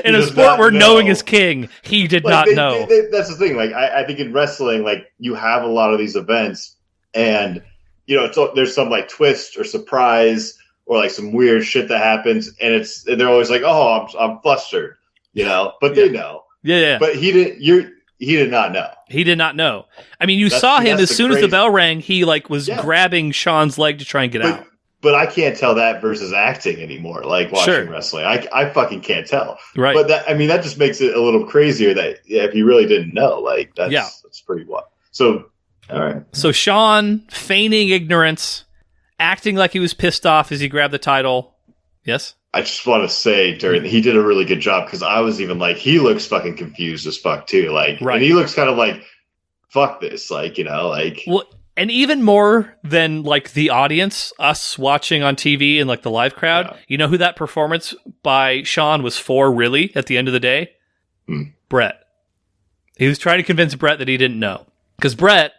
In a sport where knowing is king, he did not know. That's the thing. Like, I think in wrestling, like, you have a lot of these events, and there's some like twist or surprise or like some weird shit that happens, and they're always like, "Oh, I'm flustered," but they know. Yeah. But he did not know. He did not know. I mean, you saw him as soon as the bell rang. He was grabbing Shawn's leg to try and get out. But I can't tell that versus acting anymore. Like watching wrestling, I fucking can't tell. Right. But that just makes it a little crazier. That if he really didn't know, like that's pretty wild. So. All right. So Shawn, feigning ignorance, acting like he was pissed off as he grabbed the title. Yes? I just want to say, he did a really good job, because I was even like, he looks fucking confused as fuck, too. Like, right. And he looks kind of like, fuck this. Like, like. Well, and even more than like the audience, us watching on TV and like the live crowd, you know who that performance by Shawn was for, really, at the end of the day? Bret. He was trying to convince Bret that he didn't know. Because Bret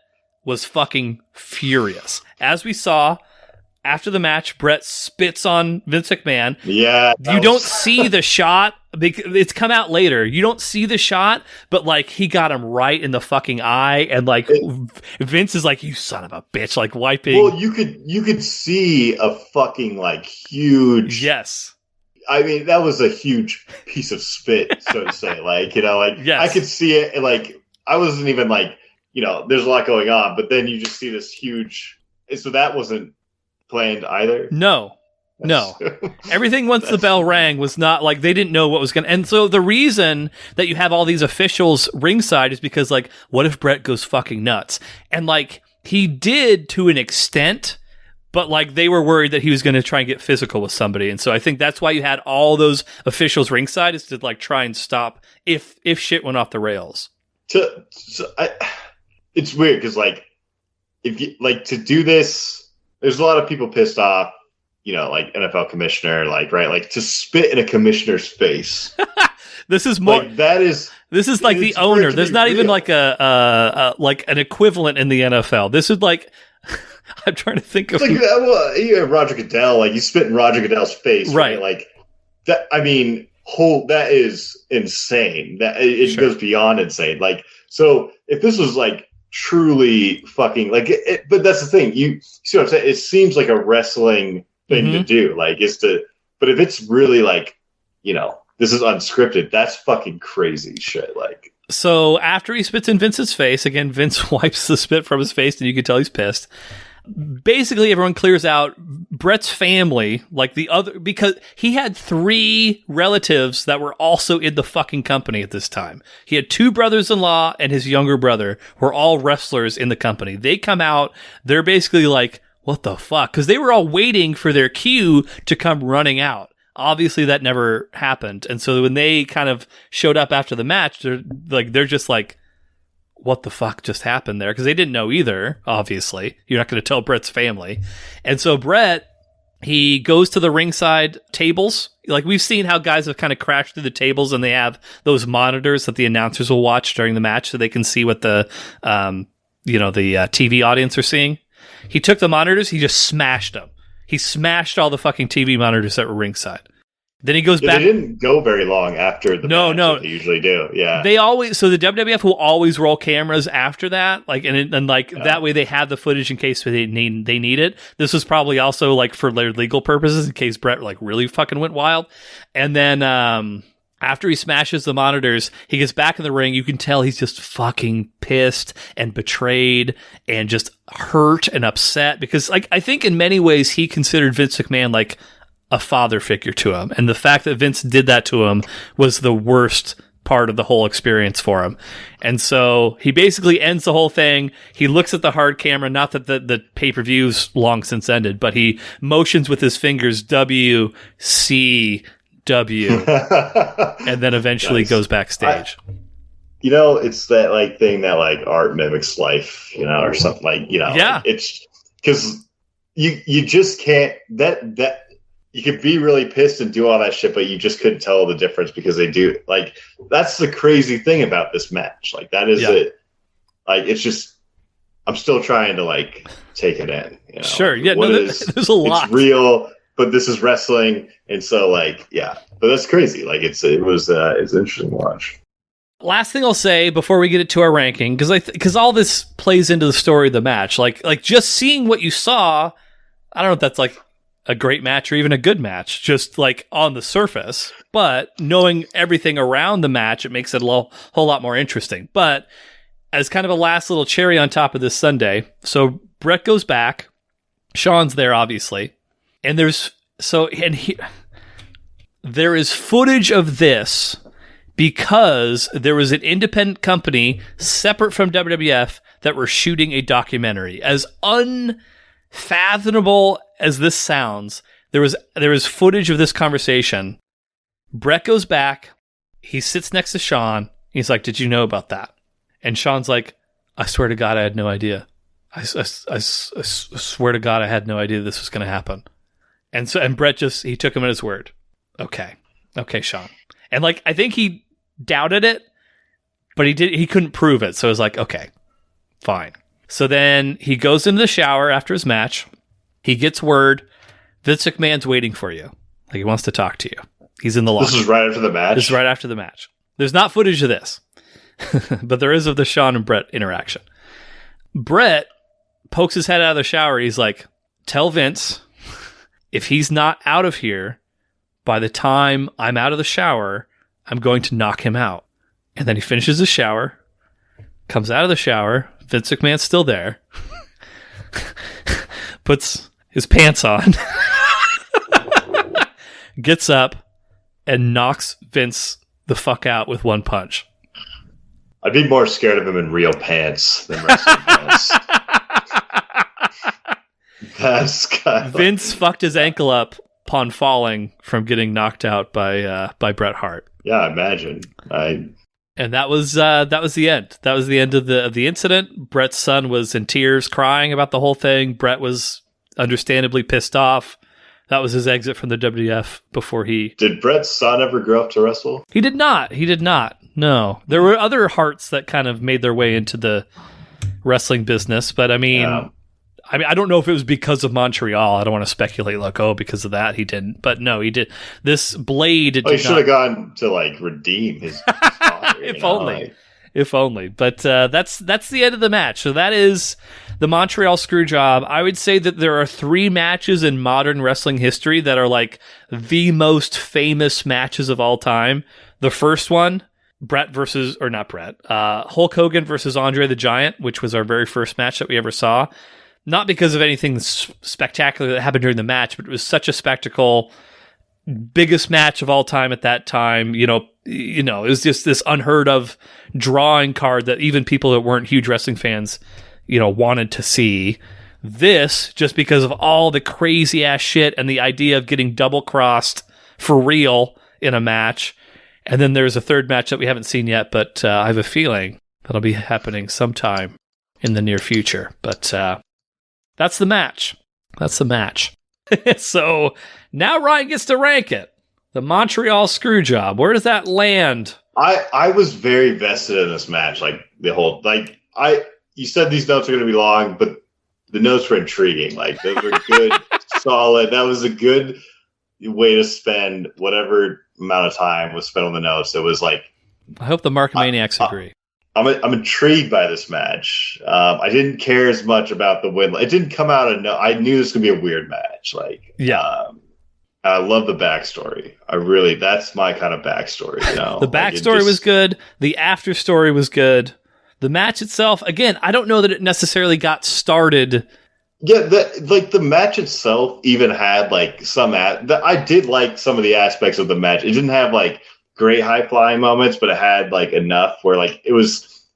was fucking furious. As we saw after the match, Bret spits on Vince McMahon. Yeah. You don't see the shot. It's come out later. You don't see the shot, but like he got him right in the fucking eye, and like Vince is like, "You son of a bitch!" Like wiping. Well, you could see a fucking like huge. Yes. I mean, that was a huge piece of spit, so to say. Like, yes. I could see it. And like, I wasn't even like, there's a lot going on, but then you just see this huge. So that wasn't planned either. No. Everything once the bell rang was not like they didn't know what was going to. And so the reason that you have all these officials ringside is because like, what if Bret goes fucking nuts? And like he did to an extent, but like they were worried that he was going to try and get physical with somebody. And so I think that's why you had all those officials ringside, is to like try and stop if shit went off the rails. It's weird because like if you like to do this, there's a lot of people pissed off, like NFL commissioner, like, right, like to spit in a commissioner's face. This is more. Like, that is. This is like the owner. There's not even like a like an equivalent in the NFL. This is like. I'm trying to think of. Like, you have Roger Goodell. Like, you spit in Roger Goodell's face, right? Like that. I mean, that is insane. That it goes beyond insane. Like, so if this was like truly fucking like, but that's the thing. You see what I'm saying? It seems like a wrestling thing to do. Like, but if it's really like, this is unscripted. That's fucking crazy shit. Like, so after he spits in Vince's face, again, Vince wipes the spit from his face, and you can tell he's pissed. Basically, everyone clears out. Bret's family, like the other, because he had 3 relatives that were also in the fucking company at this time. He had 2 brothers-in-law and his younger brother were all wrestlers in the company. They come out. They're basically like, what the fuck? Because they were all waiting for their cue to come running out. Obviously, that never happened. And so when they kind of showed up after the match, they're just like, what the fuck just happened there? Because they didn't know either, obviously. You're not going to tell Bret's family. And so Bret, he goes to the ringside tables. Like, we've seen how guys have kind of crashed through the tables, and they have those monitors that the announcers will watch during the match so they can see what the TV audience are seeing. He took the monitors, he just smashed them. He smashed all the fucking TV monitors that were ringside. Then he goes back. They didn't go very long after the match. No. They usually do. Yeah. So the WWF will always roll cameras after that. Like, that way they have the footage in case they need it. This was probably also like for their legal purposes in case Bret like really fucking went wild. And then, after he smashes the monitors, he gets back in the ring. You can tell he's just fucking pissed and betrayed and just hurt and upset because, like, I think in many ways he considered Vince McMahon like a father figure to him. And the fact that Vince did that to him was the worst part of the whole experience for him. And so he basically ends the whole thing. He looks at the hard camera, not that the pay-per-view's long since ended, but he motions with his fingers, WCW, and then eventually goes backstage. It's that like thing that like art mimics life, or something like, yeah. Like, it's because you just can't that you could be really pissed and do all that shit, but you just couldn't tell the difference because they do like, that's the crazy thing about this match. Like, that is it. Like, it's just, I'm still trying to like take it in, Sure. Yeah. There's a lot. It's real, but this is wrestling. And so like, yeah, but that's crazy. Like it's an interesting to watch. Last thing I'll say before we get it to our ranking, because all this plays into the story of the match. Like just seeing what you saw, I don't know if that's like a great match or even a good match, just like on the surface. But knowing everything around the match, it makes it a whole lot more interesting. But as kind of a last little cherry on top of this Sunday, so Bret goes back, Shawn's there obviously, and there is footage of this because there was an independent company separate from WWF that were shooting a documentary. As unfathomable as this sounds, there was footage of this conversation. Bret goes back, he sits next to Shawn, he's like, "Did you know about that?" And Shawn's like, "I swear to God, I had no idea. I swear to God, I had no idea this was going to happen." And Bret he took him at his word. Okay, Shawn. And like, I think he doubted it, but he couldn't prove it. So it was like, okay, fine. So then he goes into the shower after his match. He gets word, Vince McMahon's waiting for you. Like, he wants to talk to you. He's in the locker. This is right after the match? This is right after the match. There's not footage of this, but there is of the Shawn and Bret interaction. Bret pokes his head out of the shower. He's like, "Tell Vince, if he's not out of here by the time I'm out of the shower, I'm going to knock him out." And then he finishes his shower, comes out of the shower. Vince McMahon's still there. Puts his pants on, gets up, and knocks Vince the fuck out with one punch. I'd be more scared of him in real pants than wrestling pants. Vince fucked his ankle up upon falling from getting knocked out by Bret Hart. Yeah, I imagine. And that was the end. That was the end of the incident. Bret's son was in tears, crying about the whole thing. Bret was understandably pissed off. That was his exit from the WWF before he... Did Bret's son ever grow up to wrestle? He did not. No. There were other Harts that kind of made their way into the wrestling business, but I mean, I don't know if it was because of Montreal. I don't want to speculate like, because of that he didn't. But no, he did. This Blade... he should have gone to, like, redeem his father. If only. But that's the end of the match. So that is the Montreal Screwjob. I would say that there are 3 matches in modern wrestling history that are like the most famous matches of all time. The first one, Hulk Hogan versus Andre the Giant, which was our very first match that we ever saw. Not because of anything spectacular that happened during the match, but it was such a spectacle. Biggest match of all time at that time. You know, it was just this unheard of drawing card that even people that weren't huge wrestling fans, wanted to see. This, just because of all the crazy ass shit and the idea of getting double crossed for real in a match. And then there's a third match that we haven't seen yet, but I have a feeling that'll be happening sometime in the near future. But that's the match. So now Ryan gets to rank it. The Montreal Screwjob. Where does that land? I was very vested in this match. Like you said these notes are going to be long, but the notes were intriguing. Like those were good, solid. That was a good way to spend whatever amount of time was spent on the notes. It was like, I hope the Markomaniacs agree. I'm intrigued by this match. I didn't care as much about the win. It didn't come out of I knew this was gonna be a weird match. I love the backstory. That's my kind of backstory. The backstory was good. The after story was good. The match itself, again, I don't know that it necessarily got started. Yeah, the match itself even had like I did like some of the aspects of the match. It didn't have like great high flying moments, but it had like enough where like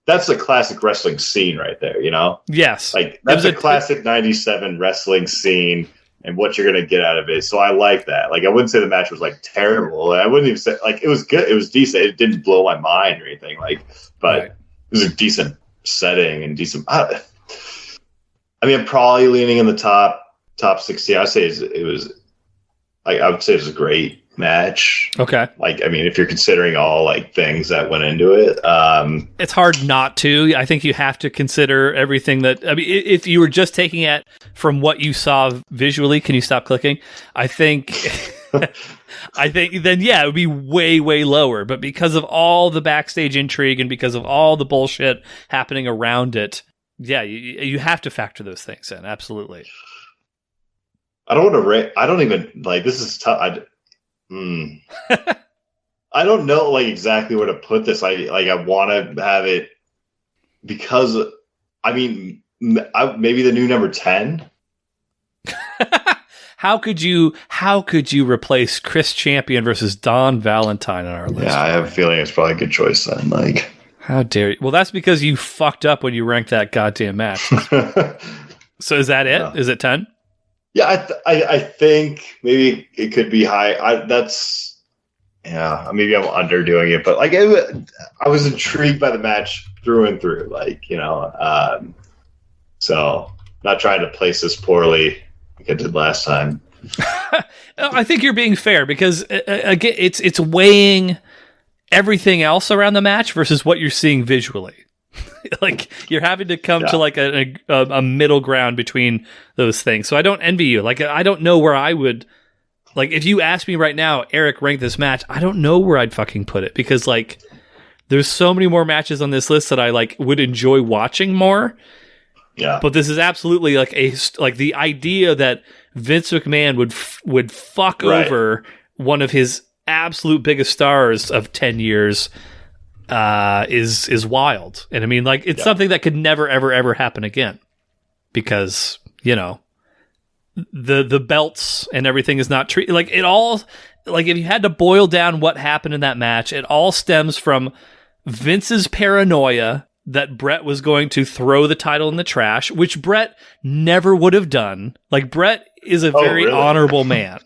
that's a classic wrestling scene right there, Yes. Like that's a classic 97 wrestling scene and what you're going to get out of it. So I like that. Like I wouldn't say the match was like terrible. I wouldn't even say like it was good. It was decent. It didn't blow my mind or anything but right. It was a decent setting and decent. I mean, I'm probably leaning in the top 60. I would say it was a great match. Okay. Like, I mean, if you're considering all like things that went into it, it's hard not to. I think you have to consider everything that. I mean, if you were just taking it from what you saw visually, can you stop clicking? I think. I think then it would be way, way lower. But because of all the backstage intrigue and because of all the bullshit happening around it, you have to factor those things in. Absolutely. I don't want to rate. I don't even like. This is tough. I don't know like exactly where to put this. I want to have it because I mean maybe the new number 10. How could you replace Chris Champion versus Don Valentine on our list? Yeah, I have a feeling it's probably a good choice then. Like, how dare you? Well, that's because you fucked up when you ranked that goddamn match. So is that it? Yeah. Is it 10? Yeah, I think maybe it could be high. Maybe I'm underdoing it, but like I was intrigued by the match through and through. Like, so not trying to place this poorly like I did last time. I think you're being fair because again, it's weighing everything else around the match versus what you're seeing visually. Like you're having to come to like a middle ground between those things. So I don't envy you. Like I don't know where I would like if you asked me right now, Eric, rank this match. I don't know where I'd fucking put it because like there's so many more matches on this list that I like would enjoy watching more. Yeah. But this is absolutely like the idea that Vince McMahon would fuck over one of his absolute biggest stars of 10 years. Is wild. And I mean, like, it's something that could never, ever, ever happen again because, the belts and everything is not treated like it all. Like, if you had to boil down what happened in that match, it all stems from Vince's paranoia that Bret was going to throw the title in the trash, which Bret never would have done. Like, Bret is a very honorable man.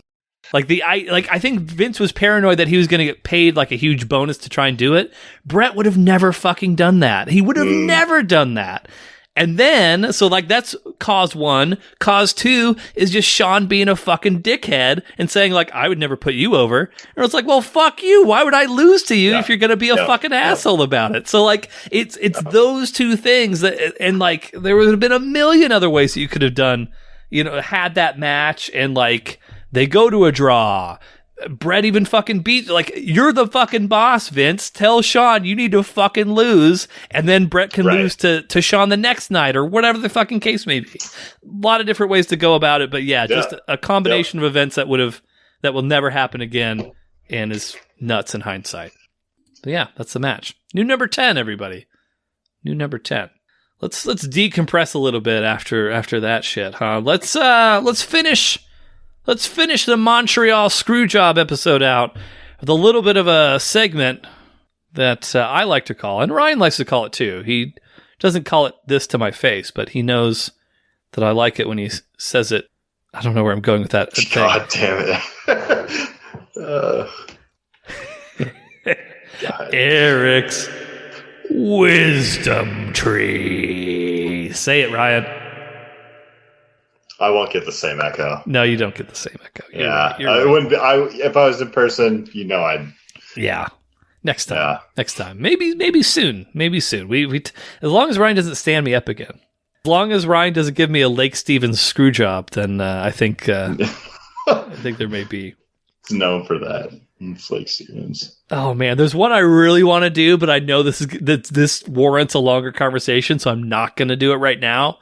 I think Vince was paranoid that he was going to get paid like a huge bonus to try and do it. Bret would have never fucking done that. He would have never done that. And then, so like that's cause one. Cause two is just Shawn being a fucking dickhead and saying like, I would never put you over. And it's like, well, fuck you. Why would I lose to you if you're going to be a fucking asshole about it? So like, it's those two things that, and like, there would have been a million other ways that you could have done, had that match and like, they go to a draw. Bret even fucking beat, like, you're the fucking boss, Vince. Tell Shawn you need to fucking lose, and then Bret can lose to Shawn the next night, or whatever the fucking case may be. A lot of different ways to go about it, but just a combination of events that will never happen again, and is nuts in hindsight. But yeah, that's the match. New number 10, everybody. New number 10. Let's decompress a little bit after that shit, huh? Let's finish the Montreal Screwjob episode out with a little bit of a segment that I like to call, and Ryan likes to call it too. He doesn't call it this to my face, but he knows that I like it when he says it. I don't know where I'm going with that. God damn it. Eric's Wisdom Tree. Say it, Ryan. I won't get the same echo. No, you don't get the same echo. You're right. It wouldn't be. If I was in person, I'd. Yeah. Next time. Yeah. Next time. Maybe soon. Maybe soon. We as long as Ryan doesn't stand me up again. As long as Ryan doesn't give me a Lake Stevens screw job, then I think I think there may be. It's known for that. It's Lake Stevens. Oh man, there's one I really want to do, but I know this warrants a longer conversation, so I'm not going to do it right now.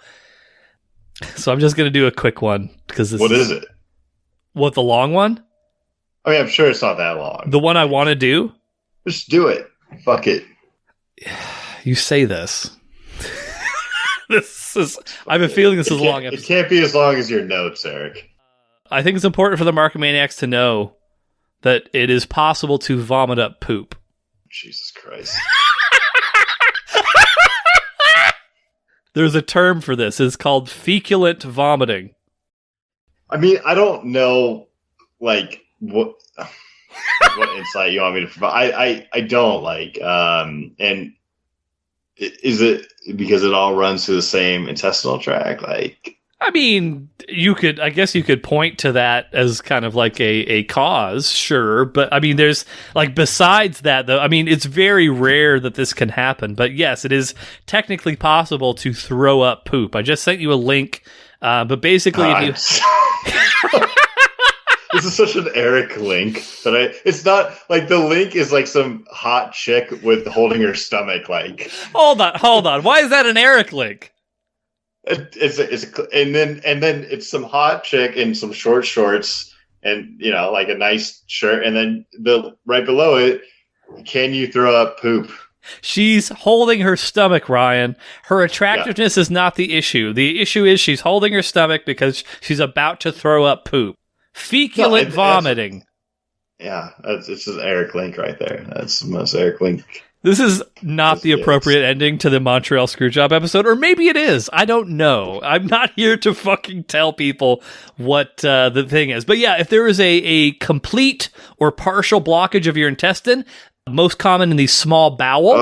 So I'm just going to do a quick one because What is it? What, the long one? I mean, I'm sure it's not that long. The one I want to do? Just do it. Fuck it. You say this. I have a feeling this is a long episode. It can't be as long as your notes, Eric. I think it's important for the Markomaniacs to know that it is possible to vomit up poop. Jesus Christ. There's a term for this. It's called feculent vomiting. I mean, I don't know, like, what insight you want me to provide. I don't, and is it because it all runs through the same intestinal tract? Like, I mean, I guess you could point to that as kind of like a cause, sure. But I mean, there's like, besides that though, I mean, it's very rare that this can happen, but yes, it is technically possible to throw up poop. I just sent you a link, but basically if you... This is such an Eric link that it's not like the link is like some hot chick with holding her stomach. Like, hold on. Why is that an Eric link? And then it's some hot chick in some short shorts and like a nice shirt, and then right below it, can you throw up poop? She's holding her stomach, Ryan. Her attractiveness is not the issue. The issue is she's holding her stomach because she's about to throw up poop. Feculent vomiting. It's just an Eric link right there. That's the most Eric link. This is not the appropriate ending to the Montreal Screwjob episode, or maybe it is. I don't know. I'm not here to fucking tell people what the thing is. But yeah, if there is a complete or partial blockage of your intestine, most common in the small bowel,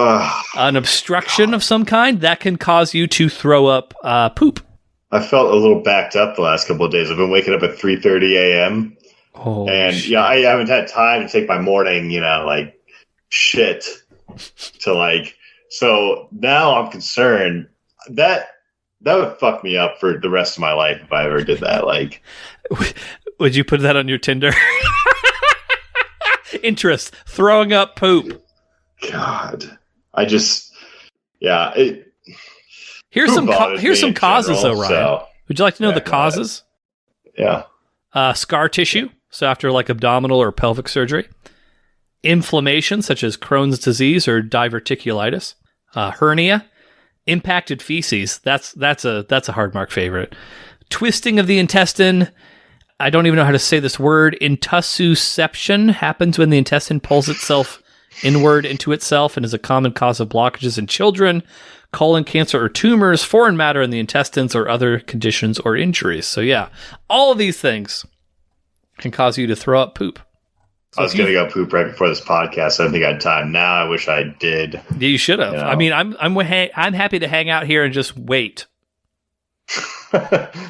an obstruction of some kind, that can cause you to throw up poop. I felt a little backed up the last couple of days. I've been waking up at 3:30 a.m. Oh, and shit. I haven't had time to take my morning, shit. So now I'm concerned that would fuck me up for the rest of my life if I ever did that. Like, would you put that on your Tinder? Interest, throwing up poop. God, I just, Here's some causes, though, Ryan. So, would you like to know the causes? Yeah. Scar tissue, so after like abdominal or pelvic surgery. Inflammation, such as Crohn's disease or diverticulitis. Hernia. Impacted feces. That's a hard mark favorite. Twisting of the intestine. I don't even know how to say this word. Intussusception happens when the intestine pulls itself inward into itself and is a common cause of blockages in children. Colon cancer or tumors, foreign matter in the intestines, or other conditions or injuries. So yeah, all of these things can cause you to throw up poop. So I was going to go poop right before this podcast. I don't think I had time. Now I wish I did. Yeah, you should have. You know? I mean, I'm happy to hang out here and just wait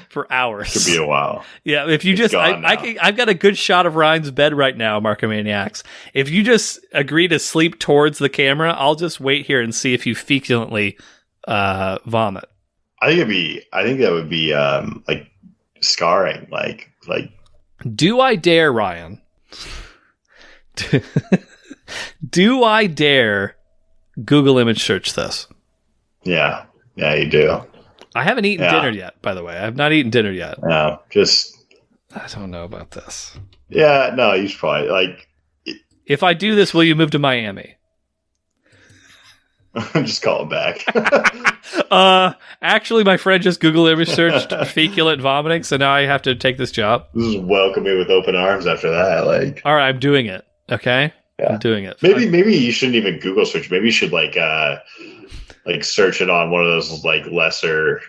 for hours. Could be a while. Yeah, if you just, I've got a good shot of Ryan's bed right now, Markomaniacs. If you just agree to sleep towards the camera, I'll just wait here and see if you feculently vomit. I think that would be like scarring. Like. Do I dare, Ryan? Do I dare Google image search this? Yeah, you do. I haven't eaten dinner yet, by the way. I have not eaten dinner yet. No, I don't know about this. Yeah, no, you should probably, like... If I do this, will you move to Miami? I'm just calling back. Actually, my friend just Google image searched feculent vomiting, so now I have to take this job. This is welcome me with open arms after that. Like, all right, I'm doing it. Okay, yeah. I'm doing it. Maybe you shouldn't even Google search. Maybe you should like search it on one of those like lesser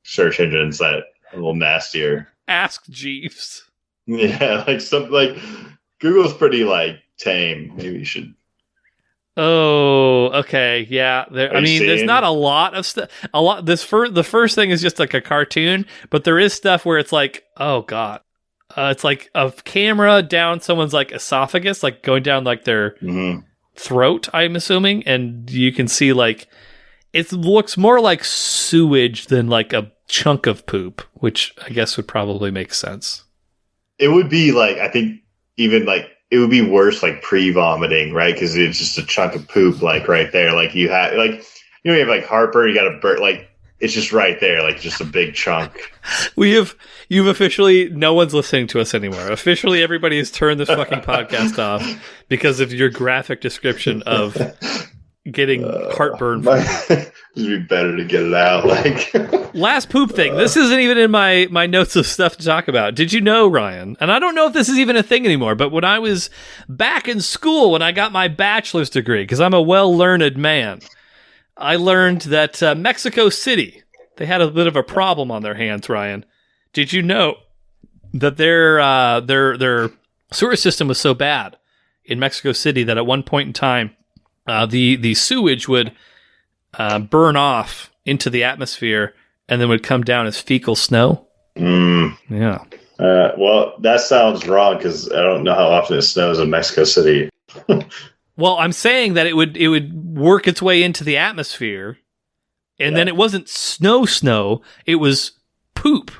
search engines that are a little nastier. Ask Jeeves. Yeah, like Google's pretty like tame. Maybe you should. Oh, okay, yeah. There's not a lot of stuff. The first thing is just like a cartoon, but there is stuff where it's like, oh god, it's like a camera down someone's like esophagus, like going down like their throat. I'm assuming, and you can see like it looks more like sewage than like a chunk of poop, which I guess would probably make sense. It would be like, I think even like. It would be worse, like pre-vomiting, right? Because it's just a chunk of poop, like right there. Like you have, like you have like heartburn. You got a burp, like it's just right there, like just a big chunk. You've officially. No one's listening to us anymore. Officially, everybody has turned this fucking podcast off because of your graphic description of getting heartburn. It'd be better to get it out. Like last poop thing. This isn't even in my notes of stuff to talk about. Did you know, Ryan? And I don't know if this is even a thing anymore, but when I was back in school, when I got my bachelor's degree, because I'm a well-learned man, I learned that Mexico City, they had a bit of a problem on their hands, Ryan. Did you know that their sewer system was so bad in Mexico City that at one point in time, the sewage would burn off into the atmosphere and then would come down as fecal snow? Yeah. Well, that sounds wrong because I don't know how often it snows in Mexico City. Well, I'm saying that it would work its way into the atmosphere, and then it wasn't snow. It was poop.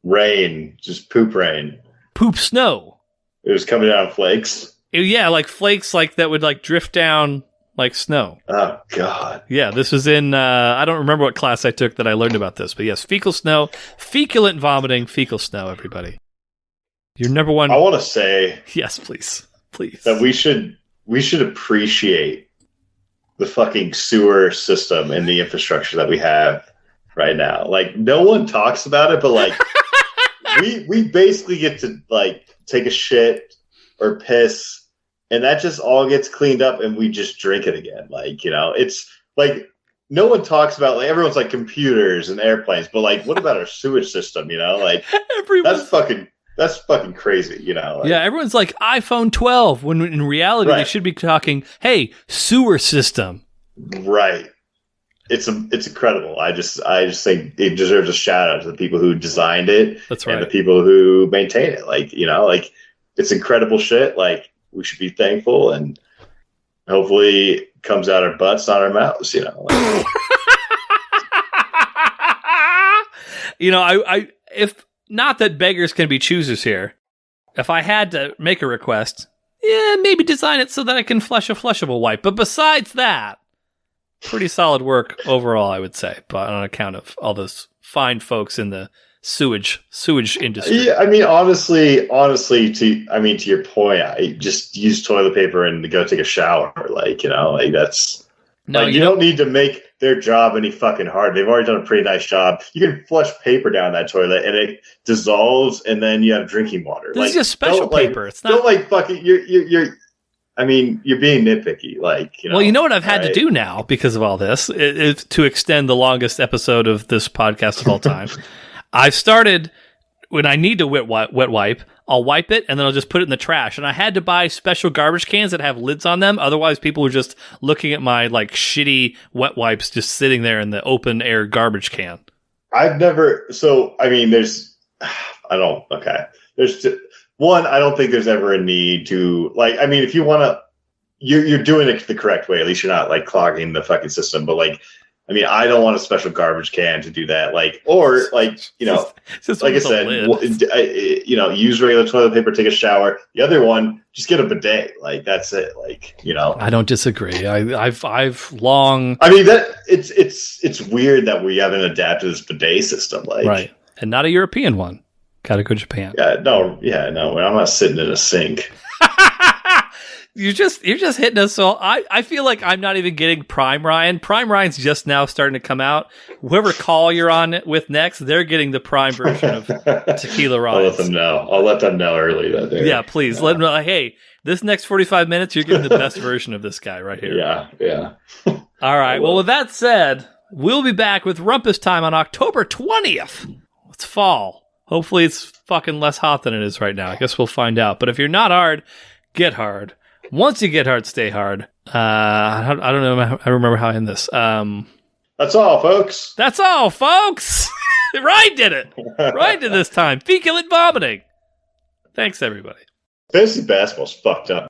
Rain. Just poop rain. Poop snow. It was coming down in flakes? Yeah, like flakes like that would like drift down like snow. Oh, God. Yeah, this was in, I don't remember what class I took that I learned about this, but yes, fecal snow, feculent vomiting, fecal snow, everybody. Your number one... I want to say... Yes, please. That we should appreciate the fucking sewer system and the infrastructure that we have right now. Like, no one talks about it, but like, we basically get to like take a shit or piss, and that just all gets cleaned up and we just drink it again. Like, it's like no one talks about, like, everyone's like computers and airplanes, but like, what about our sewage system? Like that's fucking crazy, Like, yeah, everyone's like iPhone 12 when in reality they should be talking, hey, sewer system. Right. It's incredible. I just think it deserves a shout out to the people who designed it. That's right. And the people who maintain it. Like, like it's incredible shit. Like, we should be thankful, and hopefully it comes out our butts, not our mouths, Like. I if not that beggars can be choosers here. If I had to make a request, maybe design it so that I can flush a flushable wipe. But besides that, pretty solid work overall, I would say, but on account of all those fine folks in the sewage industry. Yeah, I mean, honestly, to your point, I just use toilet paper and go take a shower. Like, like that's no, like, you don't need to make their job any fucking hard. They've already done a pretty nice job. You can flush paper down that toilet and it dissolves, and then you have drinking water. This is just special paper. It's not. Don't like fucking. You're. I mean, you're being nitpicky. Like, well, you know what I've had to do now because of all this is to extend the longest episode of this podcast of all time. I've started when I need to wet wipe, I'll wipe it and then I'll just put it in the trash. And I had to buy special garbage cans that have lids on them. Otherwise, people were just looking at my like shitty wet wipes just sitting there in the open air garbage can. I've never. So I mean, there's one. I don't think there's ever a need to like. I mean, if you want to, you're doing it the correct way. At least you're not like clogging the fucking system. But like, I mean, I don't want a special garbage can to do that. Like, or like, you know, like I said, use regular toilet paper, take a shower. The other one, just get a bidet. Like, that's it. Like, you know, I don't disagree. I've long. I mean, that it's weird that we haven't adapted this bidet system. Like, right, and not a European one. Gotta go to Japan. No. I'm not sitting in a sink. You're just hitting us. So I feel like I'm not even getting Prime Ryan. Prime Ryan's just now starting to come out. Whoever call you're on with next, they're getting the Prime version of Tequila Ryan. I'll let them know early that day. Yeah, please let them know. Hey, this next 45 minutes, you're getting the best version of this guy right here. Yeah. All right. Well, with that said, we'll be back with Rumpus Time on October 20th. It's fall. Hopefully, it's fucking less hot than it is right now. I guess we'll find out. But if you're not hard, get hard. Once you get hard, stay hard. I don't know. I remember how I end this. That's all, folks. That's all, folks. Ryan did it. Ryan did this time. Feculent vomiting. Thanks, everybody. Fantasy basketball's fucked up.